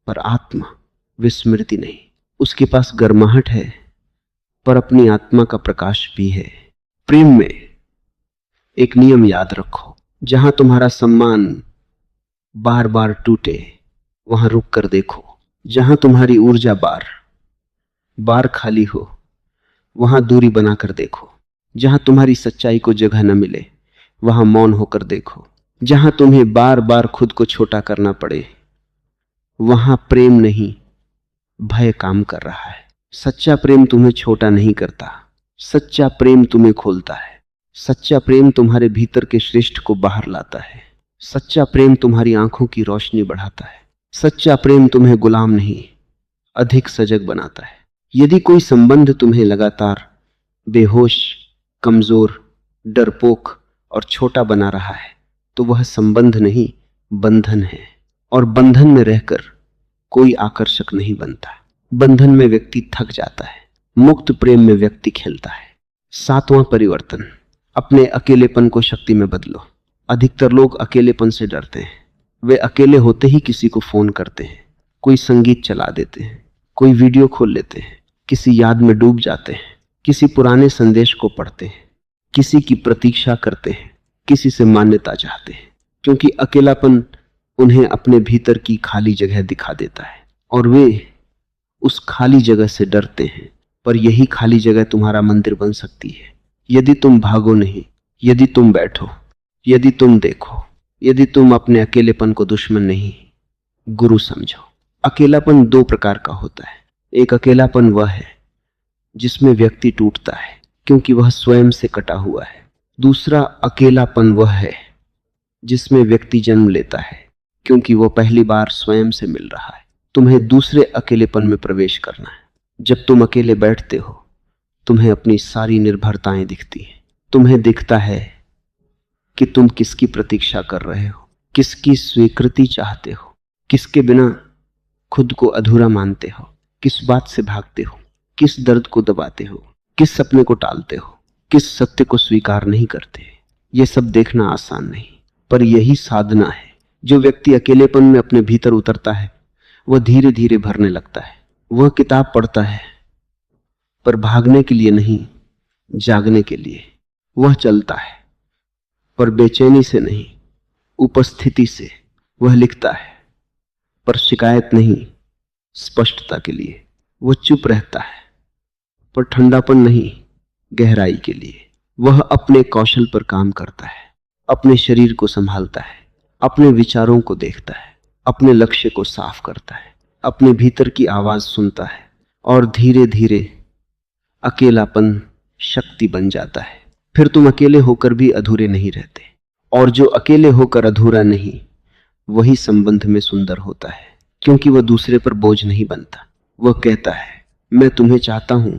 पर आत्मा विस्मृति नहीं। उसके पास गर्माहट है पर अपनी आत्मा का प्रकाश भी है। प्रेम में एक नियम याद रखो, जहां तुम्हारा सम्मान बार बार टूटे वहां रुक कर देखो। जहां तुम्हारी ऊर्जा बार बार खाली हो वहां दूरी बनाकर देखो। जहां तुम्हारी सच्चाई को जगह न मिले वहां मौन होकर देखो। जहां तुम्हें बार बार खुद को छोटा करना पड़े वहां प्रेम नहीं भय काम कर रहा है। सच्चा प्रेम तुम्हें छोटा नहीं करता, सच्चा प्रेम तुम्हें खोलता है। सच्चा प्रेम तुम्हारे भीतर के श्रेष्ठ को बाहर लाता है। सच्चा प्रेम तुम्हारी आंखों की रोशनी बढ़ाता है। सच्चा प्रेम तुम्हें गुलाम नहीं अधिक सजग बनाता है। यदि कोई संबंध तुम्हें लगातार बेहोश, कमजोर, डरपोक और छोटा बना रहा है तो वह संबंध नहीं बंधन है। और बंधन में रहकर कोई आकर्षक नहीं बनता। बंधन में व्यक्ति थक जाता है, मुक्त प्रेम में व्यक्ति खेलता है। सातवां परिवर्तन, अपने अकेलेपन को शक्ति में बदलो। अधिकतर लोग अकेलेपन से डरते हैं। वे अकेले होते ही किसी को फोन करते हैं, कोई संगीत चला देते हैं, कोई वीडियो खोल लेते हैं, किसी याद में डूब जाते हैं, किसी पुराने संदेश को पढ़ते हैं, किसी की प्रतीक्षा करते हैं, किसी से मान्यता चाहते हैं। क्योंकि अकेलापन उन्हें अपने भीतर की खाली जगह दिखा देता है और वे उस खाली जगह से डरते हैं। पर यही खाली जगह तुम्हारा मंदिर बन सकती है यदि तुम भागो नहीं, यदि तुम बैठो, यदि तुम देखो, यदि तुम अपने अकेलेपन को दुश्मन नहीं गुरु समझो। अकेलापन दो प्रकार का होता है। एक अकेलापन वह है जिसमें व्यक्ति टूटता है क्योंकि वह स्वयं से कटा हुआ है। दूसरा अकेलापन वह है जिसमें व्यक्ति जन्म लेता है क्योंकि वह पहली बार स्वयं से मिल रहा है। तुम्हें दूसरे अकेलेपन में प्रवेश करना है। जब तुम अकेले बैठते हो तुम्हें अपनी सारी निर्भरताएं दिखती हैं। तुम्हें दिखता है कि तुम किसकी प्रतीक्षा कर रहे हो, किसकी स्वीकृति चाहते हो, किसके बिना खुद को अधूरा मानते हो, किस बात से भागते हो, किस दर्द को दबाते हो, किस सपने को टालते हो। किस सत्य को स्वीकार नहीं करते। ये सब देखना आसान नहीं, पर यही साधना है। जो व्यक्ति अकेलेपन में अपने भीतर उतरता है वह धीरे धीरे भरने लगता है। वह किताब पढ़ता है पर भागने के लिए नहीं, जागने के लिए। वह चलता है पर बेचैनी से नहीं, उपस्थिति से। वह लिखता है पर शिकायत नहीं, स्पष्टता के लिए। वह चुप रहता है पर ठंडापन नहीं, गहराई के लिए। वह अपने कौशल पर काम करता है, अपने शरीर को संभालता है, अपने विचारों को देखता है, अपने लक्ष्य को साफ करता है, अपने भीतर की आवाज सुनता है, और धीरे धीरे अकेलापन शक्ति बन जाता है। फिर तुम अकेले होकर भी अधूरे नहीं रहते, और जो अकेले होकर अधूरा नहीं वही संबंध में सुंदर होता है, क्योंकि वह दूसरे पर बोझ नहीं बनता। वह कहता है, मैं तुम्हें चाहता हूं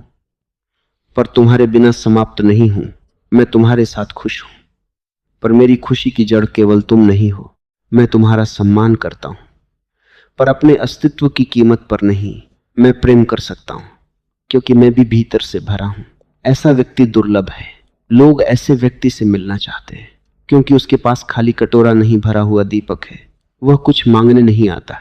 पर तुम्हारे बिना समाप्त नहीं हूं। मैं तुम्हारे साथ खुश हूं पर मेरी खुशी की जड़ केवल तुम नहीं हो। मैं तुम्हारा सम्मान करता हूं पर अपने अस्तित्व की कीमत पर नहीं। मैं प्रेम कर सकता हूं क्योंकि मैं भी भीतर से भरा हूं। ऐसा व्यक्ति दुर्लभ है। लोग ऐसे व्यक्ति से मिलना चाहते हैं क्योंकि उसके पास खाली कटोरा नहीं, भरा हुआ दीपक है। वह कुछ मांगने नहीं आता,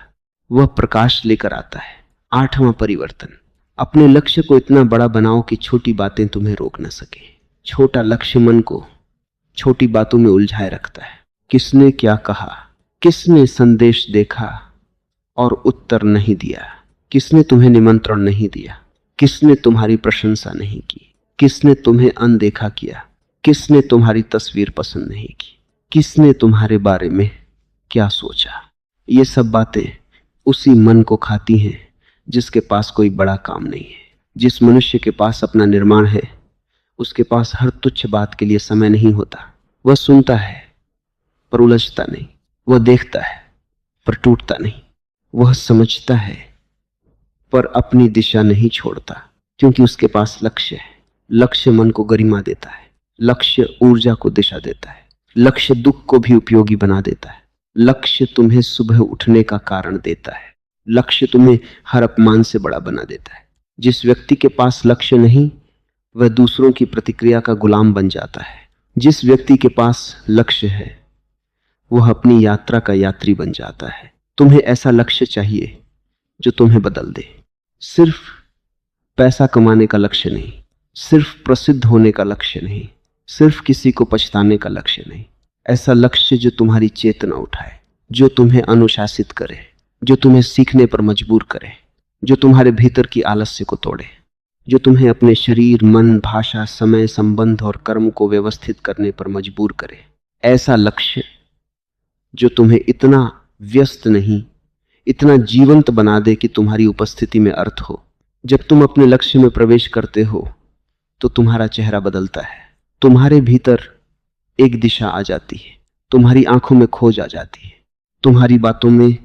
वह प्रकाश लेकर आता है। 8वां परिवर्तन, अपने लक्ष्य को इतना बड़ा बनाओ कि छोटी बातें तुम्हें रोक न सके। छोटा लक्ष्य मन को छोटी बातों में उलझाए रखता है। किसने क्या कहा, किसने संदेश देखा और उत्तर नहीं दिया, किसने तुम्हें निमंत्रण नहीं दिया, किसने तुम्हारी प्रशंसा नहीं की, किसने तुम्हें अनदेखा किया, किसने तुम्हारी तस्वीर पसंद नहीं की, किसने तुम्हारे बारे में क्या सोचा। ये सब बातें उसी मन को खाती हैं जिसके पास कोई बड़ा काम नहीं है। जिस मनुष्य के पास अपना निर्माण है उसके पास हर तुच्छ बात के लिए समय नहीं होता। वह सुनता है पर उलझता नहीं, वह देखता है पर टूटता नहीं, वह समझता है पर अपनी दिशा नहीं छोड़ता, क्योंकि उसके पास लक्ष्य है। लक्ष्य मन को गरिमा देता है, लक्ष्य ऊर्जा को दिशा देता है, लक्ष्य दुख को भी उपयोगी बना देता है, लक्ष्य तुम्हें सुबह उठने का कारण देता है, लक्ष्य तुम्हें हर अपमान से बड़ा बना देता है। जिस व्यक्ति के पास लक्ष्य नहीं वह दूसरों की प्रतिक्रिया का गुलाम बन जाता है। जिस व्यक्ति के पास लक्ष्य है वह अपनी यात्रा का यात्री बन जाता है। तुम्हें ऐसा लक्ष्य चाहिए जो तुम्हें बदल दे। सिर्फ पैसा कमाने का लक्ष्य नहीं, सिर्फ प्रसिद्ध होने का लक्ष्य नहीं, सिर्फ किसी को पछताने का लक्ष्य नहीं। ऐसा लक्ष्य जो तुम्हारी चेतना उठाए, जो तुम्हें अनुशासित करे, जो तुम्हें सीखने पर मजबूर करे, जो तुम्हारे भीतर की आलस्य को तोड़े, जो तुम्हें अपने शरीर, मन, भाषा, समय, संबंध और कर्म को व्यवस्थित करने पर मजबूर करे। ऐसा लक्ष्य जो तुम्हें इतना व्यस्त नहीं, इतना जीवंत बना दे कि तुम्हारी उपस्थिति में अर्थ हो। जब तुम अपने लक्ष्य में प्रवेश करते हो तो तुम्हारा चेहरा बदलता है। तुम्हारे भीतर एक दिशा आ जाती है, तुम्हारी आंखों में खोज आ जाती है, तुम्हारी बातों में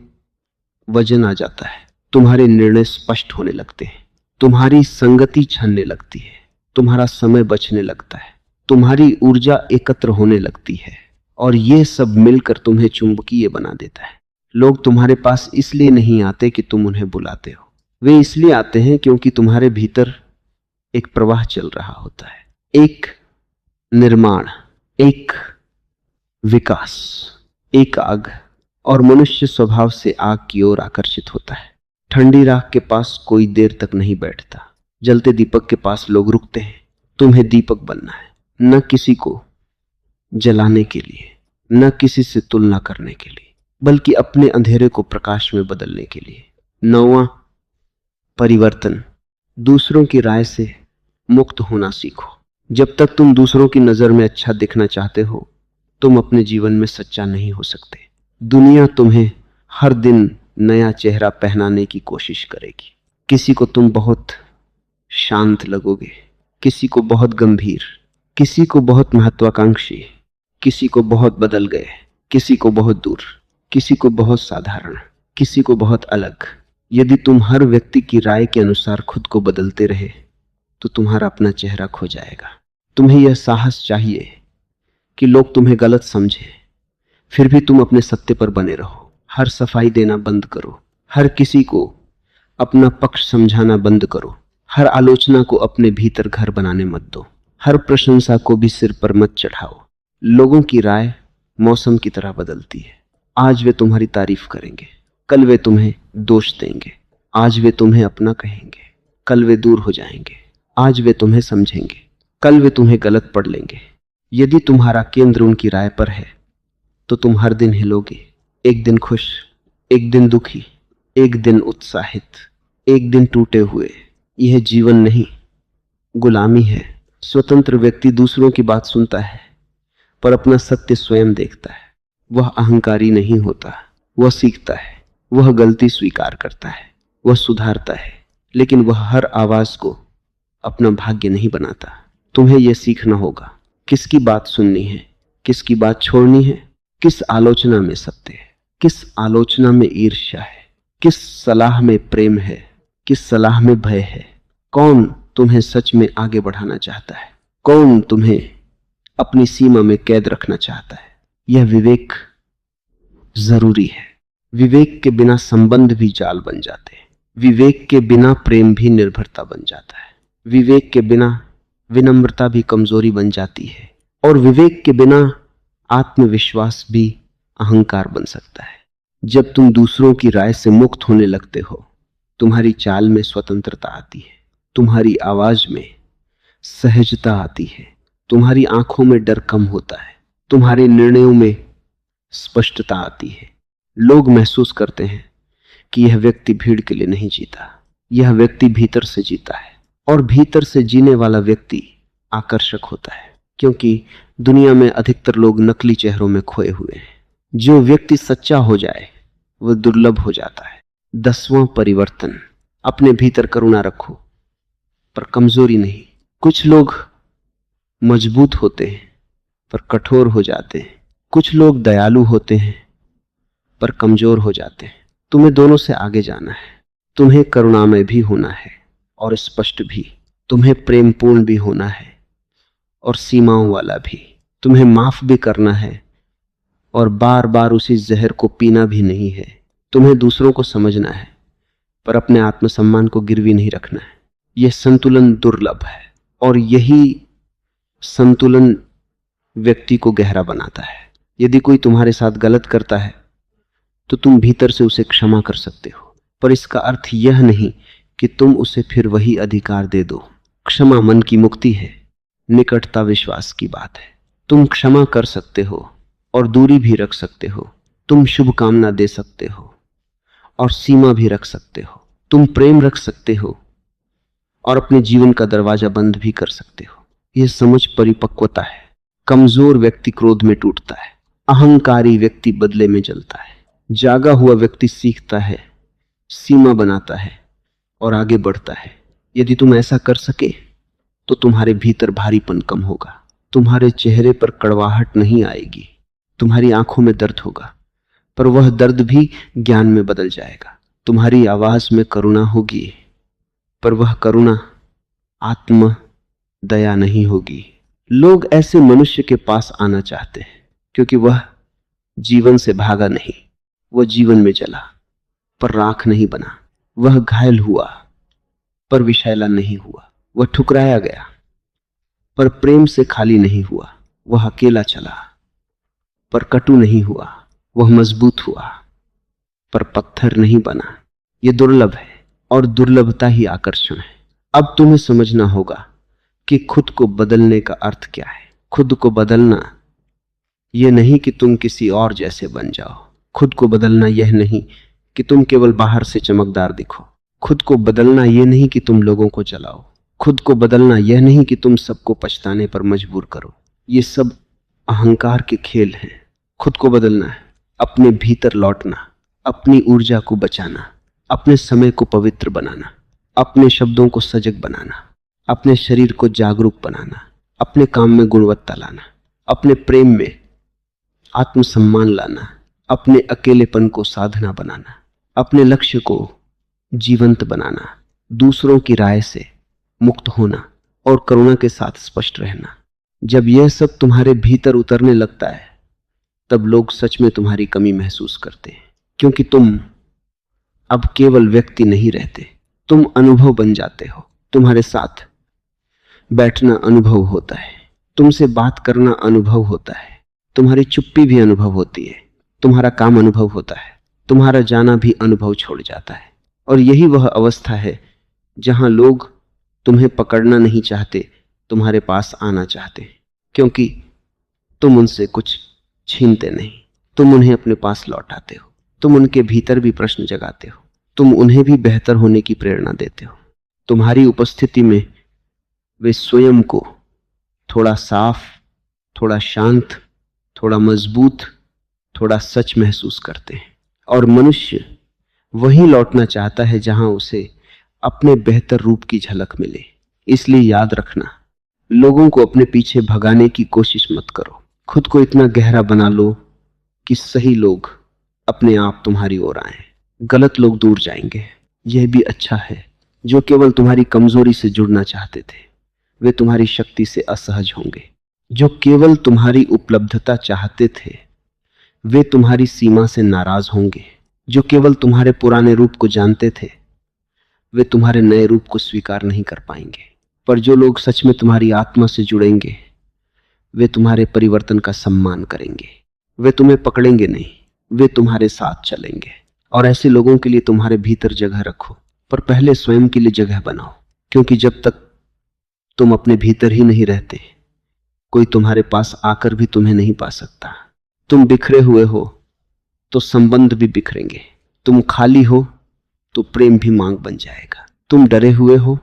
वजन आ जाता है, तुम्हारे निर्णय स्पष्ट होने लगते हैं, तुम्हारी संगति छनने लगती है, तुम्हारा समय बचने लगता है, तुम्हारी ऊर्जा एकत्र होने लगती है, और ये सब मिलकर तुम्हें चुंबकीय बना देता है। लोग तुम्हारे पास इसलिए नहीं आते कि तुम उन्हें बुलाते हो, वे इसलिए आते हैं क्योंकि तुम्हारे भीतर एक प्रवाह चल रहा होता है, एक निर्माण, एक विकास, एक आग। और मनुष्य स्वभाव से आग की ओर आकर्षित होता है। ठंडी राख के पास कोई देर तक नहीं बैठता, जलते दीपक के पास लोग रुकते हैं। तुम्हें दीपक बनना है, न किसी को जलाने के लिए, न किसी से तुलना करने के लिए, बल्कि अपने अंधेरे को प्रकाश में बदलने के लिए। 9वां परिवर्तन, दूसरों की राय से मुक्त होना सीखो। जब तक तुम दूसरों की नजर में अच्छा दिखना चाहते हो तुम अपने जीवन में सच्चा नहीं हो सकते। दुनिया तुम्हें हर दिन नया चेहरा पहनाने की कोशिश करेगी। किसी को तुम बहुत शांत लगोगे, किसी को बहुत गंभीर, किसी को बहुत महत्वाकांक्षी, किसी को बहुत बदल गए, किसी को बहुत दूर, किसी को बहुत साधारण, किसी को बहुत अलग। यदि तुम हर व्यक्ति की राय के अनुसार खुद को बदलते रहे तो तुम्हारा अपना चेहरा खो जाएगा। तुम्हें यह साहस चाहिए कि लोग तुम्हें गलत समझें, फिर भी तुम अपने सत्य पर बने रहो। हर सफाई देना बंद करो, हर किसी को अपना पक्ष समझाना बंद करो, हर आलोचना को अपने भीतर घर बनाने मत दो, हर प्रशंसा को भी सिर पर मत चढ़ाओ। लोगों की राय मौसम की तरह बदलती है। आज वे तुम्हारी तारीफ करेंगे, कल वे तुम्हें दोष देंगे। आज वे तुम्हें अपना कहेंगे, कल वे दूर हो जाएंगे। आज वे तुम्हें समझेंगे, कल वे तुम्हें गलत पढ़ लेंगे। यदि तुम्हारा केंद्र उनकी राय पर है तो तुम हर दिन हिलोगे, एक दिन खुश, एक दिन दुखी, एक दिन उत्साहित, एक दिन टूटे हुए। यह जीवन नहीं, गुलामी है। स्वतंत्र व्यक्ति दूसरों की बात सुनता है पर अपना सत्य स्वयं देखता है। वह अहंकारी नहीं होता, वह सीखता है, वह गलती स्वीकार करता है, वह सुधारता है, लेकिन वह हर आवाज को अपना भाग्य नहीं बनाता। तुम्हें यह सीखना होगा किसकी बात सुननी है, किसकी बात छोड़नी है, किस आलोचना में सत्य है, किस आलोचना में ईर्ष्या है, किस सलाह में प्रेम है, किस सलाह में भय है। कौन तुम्हें सच में आगे बढ़ाना चाहता है, कौन तुम्हें अपनी सीमा में कैद रखना चाहता है। यह विवेक जरूरी है। विवेक के बिना संबंध भी जाल बन जाते हैं। विवेक के बिना प्रेम भी निर्भरता बन जाता है। विवेक के बिना विनम्रता भी कमजोरी बन जाती है, और विवेक के बिना आत्मविश्वास भी अहंकार बन सकता है। जब तुम दूसरों की राय से मुक्त होने लगते हो, तुम्हारी चाल में स्वतंत्रता आती है, तुम्हारी आवाज में सहजता आती है, तुम्हारी आंखों में डर कम होता है, तुम्हारे निर्णयों में स्पष्टता आती है। लोग महसूस करते हैं कि यह व्यक्ति भीड़ के लिए नहीं जीता, यह व्यक्ति भीतर से जीता है। और भीतर से जीने वाला व्यक्ति आकर्षक होता है, क्योंकि दुनिया में अधिकतर लोग नकली चेहरों में खोए हुए हैं। जो व्यक्ति सच्चा हो जाए वह दुर्लभ हो जाता है। 10वां परिवर्तन, अपने भीतर करुणा रखो पर कमजोरी नहीं। कुछ लोग मजबूत होते हैं पर कठोर हो जाते हैं। कुछ लोग दयालु होते हैं पर कमजोर हो जाते हैं। तुम्हें दोनों से आगे जाना है। तुम्हें करुणामय भी होना है और स्पष्ट भी। तुम्हें प्रेमपूर्ण भी होना है और सीमाओं वाला भी। तुम्हें माफ भी करना है और बार बार उसी जहर को पीना भी नहीं है। तुम्हें दूसरों को समझना है पर अपने आत्मसम्मान को गिरवी नहीं रखना है। यह संतुलन दुर्लभ है, और यही संतुलन व्यक्ति को गहरा बनाता है। यदि कोई तुम्हारे साथ गलत करता है तो तुम भीतर से उसे क्षमा कर सकते हो, पर इसका अर्थ यह नहीं कि तुम उसे फिर वही अधिकार दे दो। क्षमा मन की मुक्ति है, निकटता विश्वास की बात है। तुम क्षमा कर सकते हो और दूरी भी रख सकते हो। तुम शुभकामना दे सकते हो और सीमा भी रख सकते हो। तुम प्रेम रख सकते हो और अपने जीवन का दरवाजा बंद भी कर सकते हो। यह समझ परिपक्वता है। कमजोर व्यक्ति क्रोध में टूटता है, अहंकारी व्यक्ति बदले में जलता है। जागा हुआ व्यक्ति सीखता है, सीमा बनाता है और आगे बढ़ता है। यदि तुम ऐसा कर सके तो तुम्हारे भीतर भारीपन कम होगा, तुम्हारे चेहरे पर कड़वाहट नहीं आएगी, तुम्हारी आंखों में दर्द होगा पर वह दर्द भी ज्ञान में बदल जाएगा। तुम्हारी आवाज में करुणा होगी पर वह करुणा आत्म दया नहीं होगी। लोग ऐसे मनुष्य के पास आना चाहते हैं क्योंकि वह जीवन से भागा नहीं, वह जीवन में जला पर राख नहीं बना। वह घायल हुआ पर विषैला नहीं हुआ। वह ठुकराया गया पर प्रेम से खाली नहीं हुआ। वह अकेला चला पर कटु नहीं हुआ। वह मजबूत हुआ पर पत्थर नहीं बना। यह दुर्लभ है और दुर्लभता ही आकर्षण है। अब तुम्हें समझना होगा कि खुद को बदलने का अर्थ क्या है। खुद को बदलना यह नहीं कि तुम किसी और जैसे बन जाओ। खुद को बदलना यह नहीं कि तुम केवल बाहर से चमकदार दिखो। खुद को बदलना यह नहीं कि तुम लोगों को चलाओ। खुद को बदलना यह नहीं कि तुम सबको पछताने पर मजबूर करो। ये सब अहंकार के खेल हैं। खुद को बदलना है अपने भीतर लौटना, अपनी ऊर्जा को बचाना, अपने समय को पवित्र बनाना, अपने शब्दों को सजग बनाना, अपने शरीर को जागरूक बनाना, अपने काम में गुणवत्ता लाना, अपने प्रेम में आत्मसम्मान लाना, अपने अकेलेपन को साधना बनाना, अपने लक्ष्य को जीवंत बनाना, दूसरों की राय से मुक्त होना और करुणा के साथ स्पष्ट रहना। जब यह सब तुम्हारे भीतर उतरने लगता है तब लोग सच में तुम्हारी कमी महसूस करते हैं, क्योंकि तुम अब केवल व्यक्ति नहीं रहते, तुम अनुभव बन जाते हो। तुम्हारे साथ बैठना अनुभव होता है, तुमसे बात करना अनुभव होता है, तुम्हारी चुप्पी भी अनुभव होती है, तुम्हारा काम अनुभव होता है, तुम्हारा जाना भी अनुभव छोड़ जाता है। और यही वह अवस्था है जहां लोग तुम्हें पकड़ना नहीं चाहते, तुम्हारे पास आना चाहते, क्योंकि तुम उनसे कुछ छीनते नहीं, तुम उन्हें अपने पास लौटाते हो, तुम उनके भीतर भी प्रश्न जगाते हो, तुम उन्हें भी बेहतर होने की प्रेरणा देते हो। तुम्हारी उपस्थिति में वे स्वयं को थोड़ा साफ, थोड़ा शांत, थोड़ा मजबूत, थोड़ा सच महसूस करते हैं। और मनुष्य वहीं लौटना चाहता है जहां उसे अपने बेहतर रूप की झलक मिले। इसलिए याद रखना, लोगों को अपने पीछे भगाने की कोशिश मत करो, खुद को इतना गहरा बना लो कि सही लोग अपने आप तुम्हारी ओर आए, गलत लोग दूर जाएंगे। यह भी अच्छा है। जो केवल तुम्हारी कमजोरी से जुड़ना चाहते थे वे तुम्हारी शक्ति से असहज होंगे। जो केवल तुम्हारी उपलब्धता चाहते थे वे तुम्हारी सीमा से नाराज होंगे। जो केवल तुम्हारे पुराने रूप को जानते थे वे तुम्हारे नए रूप को स्वीकार नहीं कर पाएंगे। पर जो लोग सच में तुम्हारी आत्मा से जुड़ेंगे वे तुम्हारे परिवर्तन का सम्मान करेंगे। वे तुम्हें पकड़ेंगे नहीं, वे तुम्हारे साथ चलेंगे। और ऐसे लोगों के लिए तुम्हारे भीतर जगह रखो, पर पहले स्वयं के लिए जगह बनाओ, क्योंकि जब तक तुम अपने भीतर ही नहीं रहते कोई तुम्हारे पास आकर भी तुम्हें नहीं पा सकता। तुम बिखरे हुए हो तो संबंध भी बिखरेंगे, तुम खाली हो तो प्रेम भी मांग बन जाएगा, तुम डरे हुए हो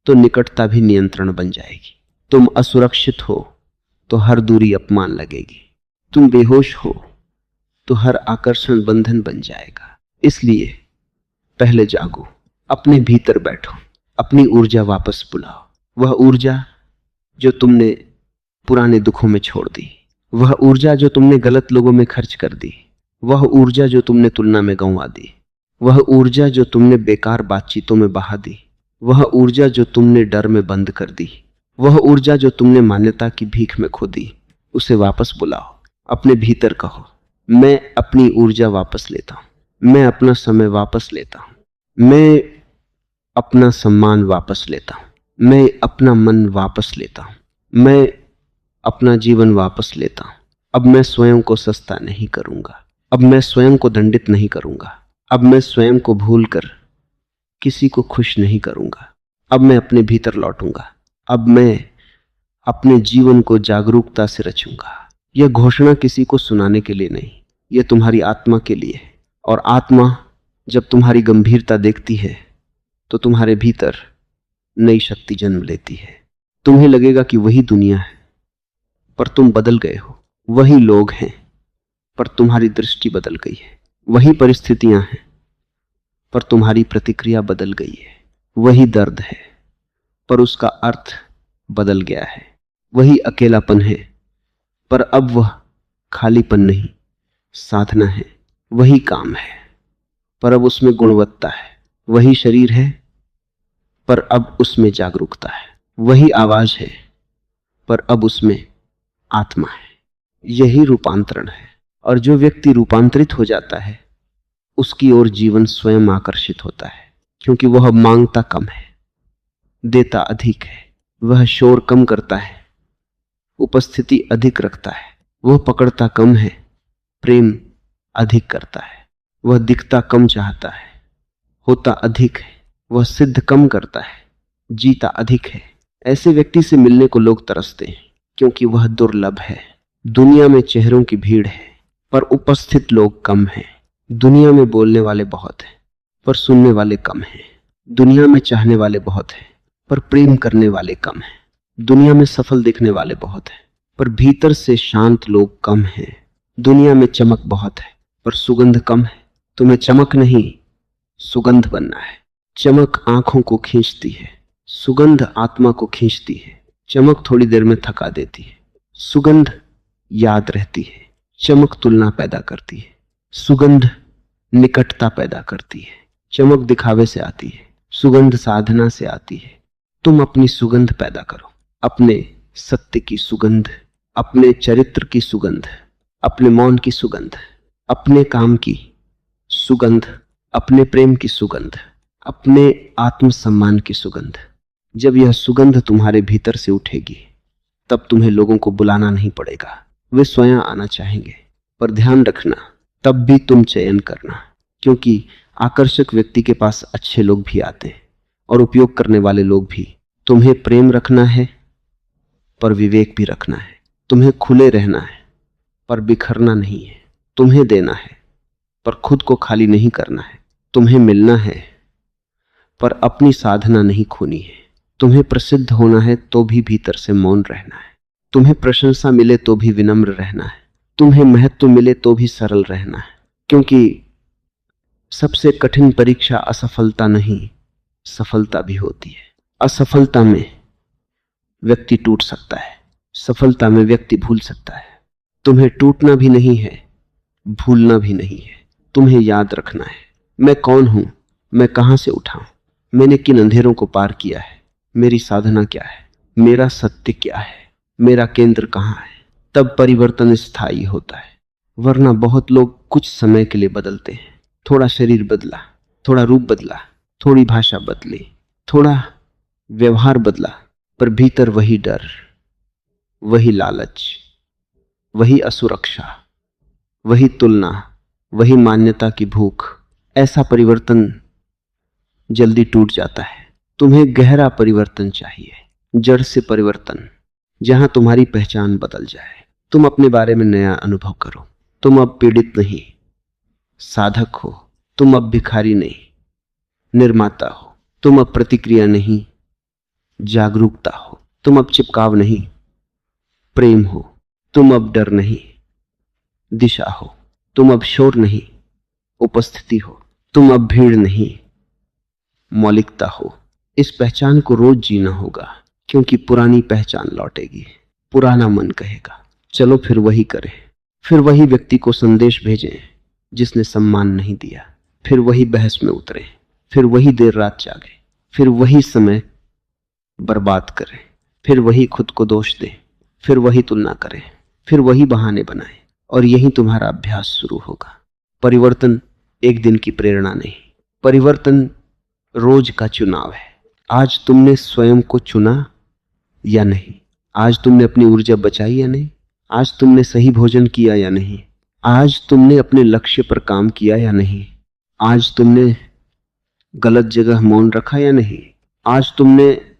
तो निकटता भी नियंत्रण बन जाएगी, तुम असुरक्षित हो तो हर दूरी अपमान लगेगी, तुम बेहोश हो तो हर आकर्षण बंधन बन जाएगा। इसलिए पहले जागो, अपने भीतर बैठो, अपनी ऊर्जा वापस बुलाओ, वह ऊर्जा जो तुमने पुराने दुखों में छोड़ दी, वह ऊर्जा जो तुमने गलत लोगों में खर्च कर दी, वह ऊर्जा जो तुमने तुलना में गंवा दी, वह ऊर्जा जो तुमने बेकार बातचीतों में बहा दी, वह ऊर्जा जो तुमने डर में बंद कर दी, वह ऊर्जा जो तुमने मान्यता की भीख में खो दी, उसे वापस बुलाओ। अपने भीतर कहो, मैं अपनी ऊर्जा वापस लेता हूं, मैं अपना समय वापस लेता हूं, मैं अपना सम्मान वापस लेता हूं, मैं अपना मन वापस लेता हूं, मैं अपना जीवन वापस लेता हूं। अब मैं स्वयं को सस्ता नहीं करूंगा, अब मैं स्वयं को दंडित नहीं करूंगा, अब मैं स्वयं को भूलकर किसी को खुश नहीं करूंगा। अब मैं अपने भीतर लौटूंगा, अब मैं अपने जीवन को जागरूकता से रचूंगा। यह घोषणा किसी को सुनाने के लिए नहीं, यह तुम्हारी आत्मा के लिए है। और आत्मा जब तुम्हारी गंभीरता देखती है तो तुम्हारे भीतर नई शक्ति जन्म लेती है। तुम्हें लगेगा कि वही दुनिया है पर तुम बदल गए हो, वही लोग हैं पर तुम्हारी दृष्टि बदल गई है, वही परिस्थितियां हैं पर तुम्हारी प्रतिक्रिया बदल गई है, वही दर्द है पर उसका अर्थ बदल गया है, वही अकेलापन है पर अब वह खालीपन नहीं साधना है, वही काम है पर अब उसमें गुणवत्ता है, वही शरीर है पर अब उसमें जागरूकता है, वही आवाज है पर अब उसमें आत्मा है। यही रूपांतरण है। और जो व्यक्ति रूपांतरित हो जाता है उसकी ओर जीवन स्वयं आकर्षित होता है, क्योंकि वह मांगता कम है, देता अधिक है, वह शोर कम करता है, उपस्थिति अधिक रखता है, वह पकड़ता कम है, प्रेम अधिक करता है, वह दिखता कम चाहता है, होता अधिक है, वह सिद्ध कम करता है, जीता अधिक है। ऐसे व्यक्ति से मिलने को लोग तरसते हैं क्योंकि वह दुर्लभ है। दुनिया में चेहरों की भीड़ है पर उपस्थित लोग कम हैं। दुनिया में बोलने वाले बहुत हैं पर सुनने वाले कम हैं। दुनिया में चाहने वाले बहुत हैं पर प्रेम करने वाले कम हैं। दुनिया में सफल दिखने वाले बहुत हैं पर भीतर से शांत लोग कम हैं। दुनिया में चमक बहुत है पर सुगंध कम है। तुम्हें चमक नहीं सुगंध बनना है। चमक आंखों को खींचती है, सुगंध आत्मा को खींचती है। चमक थोड़ी देर में थका देती है, सुगंध याद रहती है। चमक तुलना पैदा करती है, सुगंध निकटता पैदा करती है। चमक दिखावे से आती है, सुगंध साधना से आती है। तुम अपनी सुगंध पैदा करो, अपने सत्य की सुगंध, अपने चरित्र की सुगंध, अपने मौन की सुगंध, अपने काम की सुगंध, अपने प्रेम की सुगंध, अपने आत्मसम्मान की सुगंध। जब यह सुगंध तुम्हारे भीतर से उठेगी तब तुम्हें लोगों को बुलाना नहीं पड़ेगा, वे स्वयं आना चाहेंगे। पर ध्यान रखना, तब भी तुम चयन करना, क्योंकि आकर्षक व्यक्ति के पास अच्छे लोग भी आते हैं और उपयोग करने वाले लोग भी। तुम्हें प्रेम रखना है पर विवेक भी रखना है। तुम्हें खुले रहना है पर बिखरना नहीं है। तुम्हें देना है पर खुद को खाली नहीं करना है। तुम्हें मिलना है पर अपनी साधना नहीं खोनी है। तुम्हें प्रसिद्ध होना है तो भी भीतर से मौन रहना है। तुम्हें प्रशंसा मिले तो भी विनम्र रहना है। तुम्हें महत्व मिले तो भी सरल रहना है, क्योंकि सबसे कठिन परीक्षा असफलता नहीं, सफलता भी होती है। असफलता में व्यक्ति टूट सकता है, सफलता में व्यक्ति भूल सकता है। तुम्हें टूटना भी नहीं है, भूलना भी नहीं है। तुम्हें याद रखना है, मैं कौन हूं, मैं कहां से उठा हूं, मैंने किन अंधेरों को पार किया है, मेरी साधना क्या है, मेरा सत्य क्या है, मेरा केंद्र कहां है। तब परिवर्तन स्थायी होता है। वरना बहुत लोग कुछ समय के लिए बदलते हैं। थोड़ा शरीर बदला, थोड़ा रूप बदला, थोड़ी भाषा बदली, थोड़ा व्यवहार बदला, पर भीतर वही डर, वही लालच, वही असुरक्षा, वही तुलना, वही मान्यता की भूख। ऐसा परिवर्तन जल्दी टूट जाता है। तुम्हें गहरा परिवर्तन चाहिए, जड़ से परिवर्तन, जहां तुम्हारी पहचान बदल जाए। तुम अपने बारे में नया अनुभव करो। तुम अब पीड़ित नहीं, साधक हो। तुम अब भिखारी नहीं, निर्माता हो। तुम अब प्रतिक्रिया नहीं, जागरूकता हो। तुम अब चिपकाव नहीं, प्रेम हो। तुम अब डर नहीं, दिशा हो। तुम अब शोर नहीं, उपस्थिति हो। तुम अब भीड़ नहीं, मौलिकता हो। इस पहचान को रोज जीना होगा, क्योंकि पुरानी पहचान लौटेगी। पुराना मन कहेगा चलो फिर वही करें, फिर वही व्यक्ति को संदेश भेजें जिसने सम्मान नहीं दिया, फिर वही बहस में उतरे, फिर वही देर रात जागे, फिर वही समय बर्बाद करें, फिर वही खुद को दोष दें, फिर वही तुलना करें, फिर वही बहाने बनाएं। और यही तुम्हारा अभ्यास शुरू होगा। परिवर्तन एक दिन की प्रेरणा नहीं, परिवर्तन रोज का चुनाव है। आज तुमने स्वयं को चुना या नहीं? आज तुमने अपनी ऊर्जा बचाई या नहीं? आज तुमने सही भोजन किया या नहीं? आज तुमने अपने लक्ष्य पर काम किया या नहीं? आज तुमने गलत जगह मौन रखा या नहीं? आज तुमने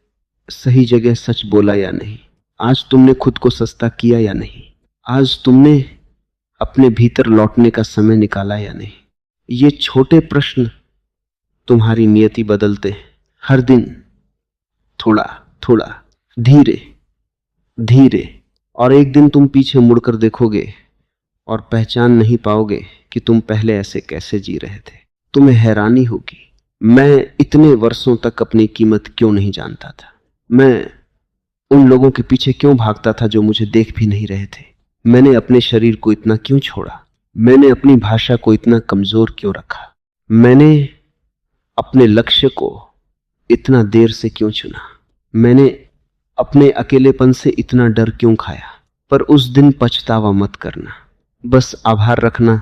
सही जगह सच बोला या नहीं? आज तुमने खुद को सस्ता किया या नहीं? आज तुमने अपने भीतर लौटने का समय निकाला या नहीं? ये छोटे प्रश्न तुम्हारी नियति बदलते हैं। हर दिन थोड़ा थोड़ा, धीरे धीरे, और एक दिन तुम पीछे मुड़कर देखोगे और पहचान नहीं पाओगे कि तुम पहले ऐसे कैसे जी रहे थे। तुम्हें हैरानी होगी, मैं इतने वर्षों तक अपनी कीमत क्यों नहीं जानता था। मैं उन लोगों के पीछे क्यों भागता था जो मुझे देख भी नहीं रहे थे। मैंने अपने शरीर को इतना क्यों छोड़ा। मैंने अपनी भाषा को इतना कमजोर क्यों रखा। मैंने अपने लक्ष्य को इतना देर से क्यों चुना। मैंने अपने अकेलेपन से इतना डर क्यों खाया। पर उस दिन पछतावा मत करना, बस आभार रखना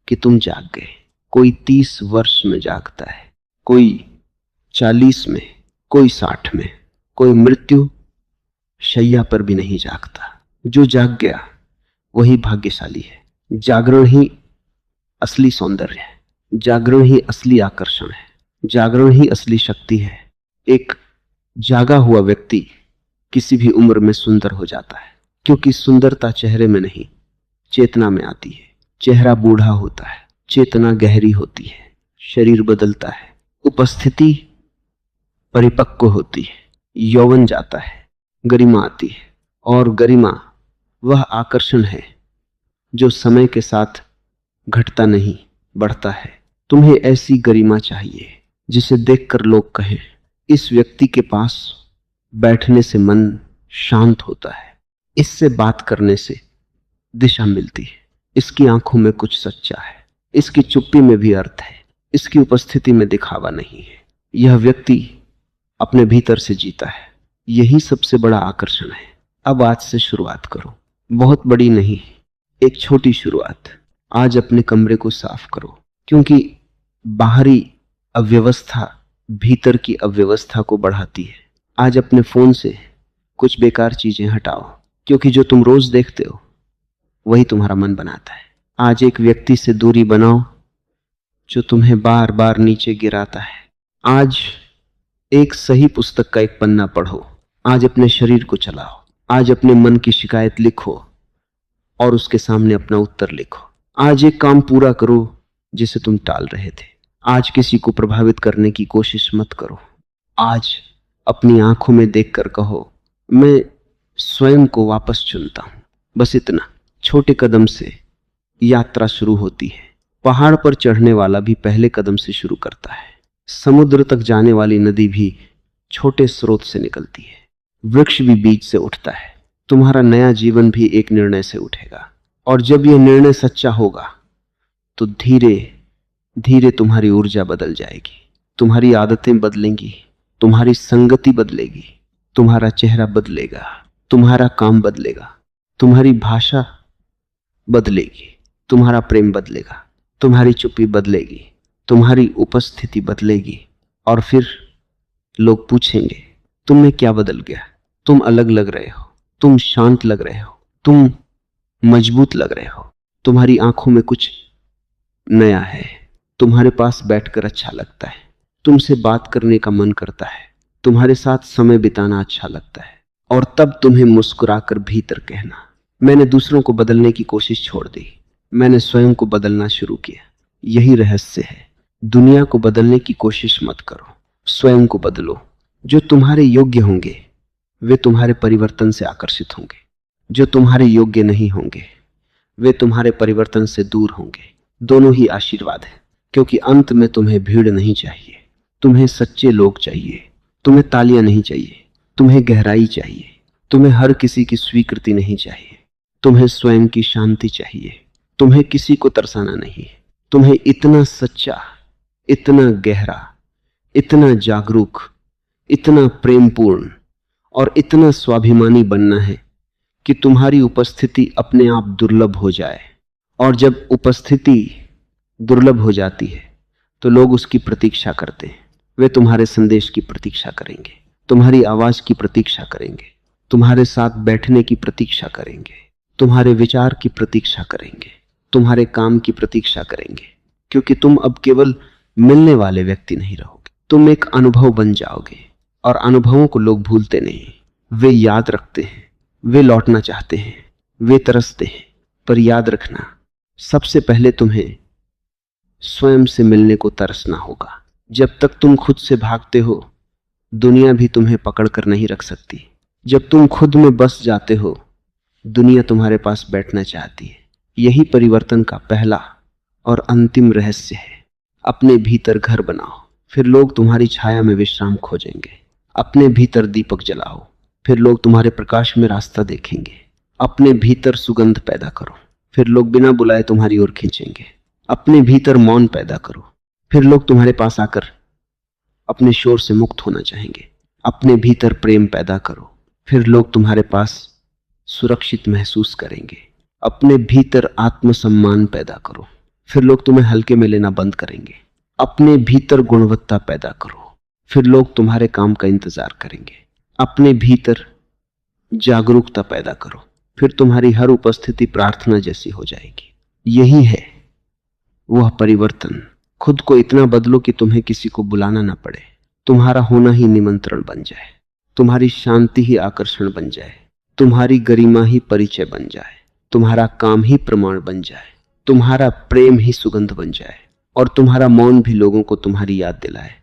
कि तुम जाग गए। कोई 30 वर्ष में जागता है, कोई 40 में, कोई 60 में, कोई मृत्यु शैया पर भी नहीं जागता। जो जाग गया वही भाग्यशाली है। जागरण ही असली सौंदर्य है, जागरण ही असली आकर्षण है, जागरण ही असली शक्ति है। एक जागा हुआ व्यक्ति किसी भी उम्र में सुंदर हो जाता है, क्योंकि सुंदरता चेहरे में नहीं, चेतना में आती है। चेहरा बूढ़ा होता है, चेतना गहरी होती है, शरीर बदलता है, उपस्थिति परिपक्व होती है, यौवन जाता है, गरिमा आती है। और गरिमा वह आकर्षण है जो समय के साथ घटता नहीं, बढ़ता है। तुम्हें ऐसी गरिमा चाहिए जिसे देखकर लोग कहें, इस व्यक्ति के पास बैठने से मन शांत होता है, इससे बात करने से दिशा मिलती है, इसकी आंखों में कुछ सच्चा है, इसकी चुप्पी में भी अर्थ है, इसकी उपस्थिति में दिखावा नहीं है। यह व्यक्ति अपने भीतर से जीता है। यही सबसे बड़ा आकर्षण है। अब आज से शुरुआत करो, बहुत बड़ी नहीं, एक छोटी शुरुआत। आज अपने कमरे को साफ करो, क्योंकि बाहरी अव्यवस्था भीतर की अव्यवस्था को बढ़ाती है। आज अपने फोन से कुछ बेकार चीजें हटाओ, क्योंकि जो तुम रोज देखते हो वही तुम्हारा मन बनाता है। आज एक व्यक्ति से दूरी बनाओ जो तुम्हें बार बार नीचे गिराता है। आज एक सही पुस्तक का एक पन्ना पढ़ो। आज अपने शरीर को चलाओ। आज अपने मन की शिकायत लिखो और उसके सामने अपना उत्तर लिखो। आज एक काम पूरा करो जिसे तुम टाल रहे थे। आज किसी को प्रभावित करने की कोशिश मत करो। आज अपनी आंखों में देखकर कहो, मैं स्वयं को वापस चुनता हूं। बस इतना। छोटे कदम से यात्रा शुरू होती है। पहाड़ पर चढ़ने वाला भी पहले कदम से शुरू करता है। समुद्र तक जाने वाली नदी भी छोटे स्रोत से निकलती है। वृक्ष भी बीज से उठता है। तुम्हारा नया जीवन भी एक निर्णय से उठेगा, और जब यह निर्णय सच्चा होगा तो धीरे धीरे तुम्हारी ऊर्जा बदल जाएगी। तुम्हारी आदतें बदलेंगी, तुम्हारी संगति बदलेगी, तुम्हारा चेहरा बदलेगा, तुम्हारा काम बदलेगा, तुम्हारी भाषा बदलेगी, तुम्हारा प्रेम बदलेगा, तुम्हारी चुप्पी बदलेगी, तुम्हारी उपस्थिति बदलेगी। और फिर लोग पूछेंगे, तुम में क्या बदल गया? तुम अलग लग रहे हो, तुम शांत लग रहे हो, तुम मजबूत लग रहे हो, तुम्हारी आंखों में कुछ नया है, तुम्हारे पास बैठकर अच्छा लगता है, तुमसे बात करने का मन करता है, तुम्हारे साथ समय बिताना अच्छा लगता है। और तब तुम्हें मुस्कुराकर भीतर कहना, मैंने दूसरों को बदलने की कोशिश छोड़ दी, मैंने स्वयं को बदलना शुरू किया। यही रहस्य है। दुनिया को बदलने की कोशिश मत करो, स्वयं को बदलो। जो तुम्हारे योग्य होंगे वे तुम्हारे परिवर्तन से आकर्षित होंगे, जो तुम्हारे योग्य नहीं होंगे वे तुम्हारे परिवर्तन से दूर होंगे। दोनों ही आशीर्वाद है, क्योंकि अंत में तुम्हें भीड़ नहीं चाहिए, तुम्हें सच्चे लोग चाहिए। तुम्हें तालियां नहीं चाहिए, तुम्हें गहराई चाहिए। तुम्हें हर किसी की स्वीकृति नहीं चाहिए, तुम्हें स्वयं की शांति चाहिए। तुम्हें किसी को तरसाना नहीं है, तुम्हें इतना सच्चा, इतना गहरा, इतना जागरूक, इतना प्रेमपूर्ण और इतना स्वाभिमानी बनना है कि तुम्हारी उपस्थिति अपने आप दुर्लभ हो जाए। और जब उपस्थिति दुर्लभ हो जाती है तो लोग उसकी प्रतीक्षा करते हैं। वे तुम्हारे संदेश की प्रतीक्षा करेंगे, तुम्हारी आवाज की प्रतीक्षा करेंगे, तुम्हारे साथ बैठने की प्रतीक्षा करेंगे, तुम्हारे विचार की प्रतीक्षा करेंगे, तुम्हारे काम की प्रतीक्षा करेंगे। क्योंकि तुम अब केवल मिलने वाले व्यक्ति नहीं रहोगे, तुम एक अनुभव बन जाओगे। और अनुभवों को लोग भूलते नहीं, वे याद रखते हैं, वे लौटना चाहते हैं, वे तरसते हैं। पर याद रखना, सबसे पहले तुम्हें स्वयं से मिलने को तरसना होगा। जब तक तुम खुद से भागते हो दुनिया भी तुम्हें पकड़ कर नहीं रख सकती। जब तुम खुद में बस जाते हो दुनिया तुम्हारे पास बैठना चाहती है। यही परिवर्तन का पहला और अंतिम रहस्य है। अपने भीतर घर बनाओ, फिर लोग तुम्हारी छाया में विश्राम खोजेंगे। अपने भीतर दीपक जलाओ, फिर लोग तुम्हारे प्रकाश में रास्ता देखेंगे। अपने भीतर सुगंध पैदा करो, फिर लोग बिना बुलाए तुम्हारी ओर खींचेंगे। अपने भीतर मौन पैदा करो, फिर लोग तुम्हारे पास आकर अपने शोर से मुक्त होना चाहेंगे। अपने भीतर प्रेम पैदा करो, फिर लोग तुम्हारे पास सुरक्षित महसूस करेंगे। अपने भीतर आत्मसम्मान पैदा करो, फिर लोग तुम्हें हल्के में लेना बंद करेंगे। अपने भीतर गुणवत्ता पैदा करो, फिर लोग तुम्हारे काम का इंतजार करेंगे। अपने भीतर जागरूकता पैदा करो, फिर तुम्हारी हर उपस्थिति प्रार्थना जैसी हो जाएगी। यही है वह परिवर्तन। खुद को इतना बदलो कि तुम्हें किसी को बुलाना ना पड़े, तुम्हारा होना ही निमंत्रण बन जाए, तुम्हारी शांति ही आकर्षण बन जाए, तुम्हारी गरिमा ही परिचय बन जाए, तुम्हारा काम ही प्रमाण बन जाए, तुम्हारा प्रेम ही सुगंध बन जाए और तुम्हारा मौन भी लोगों को तुम्हारी याद दिलाए।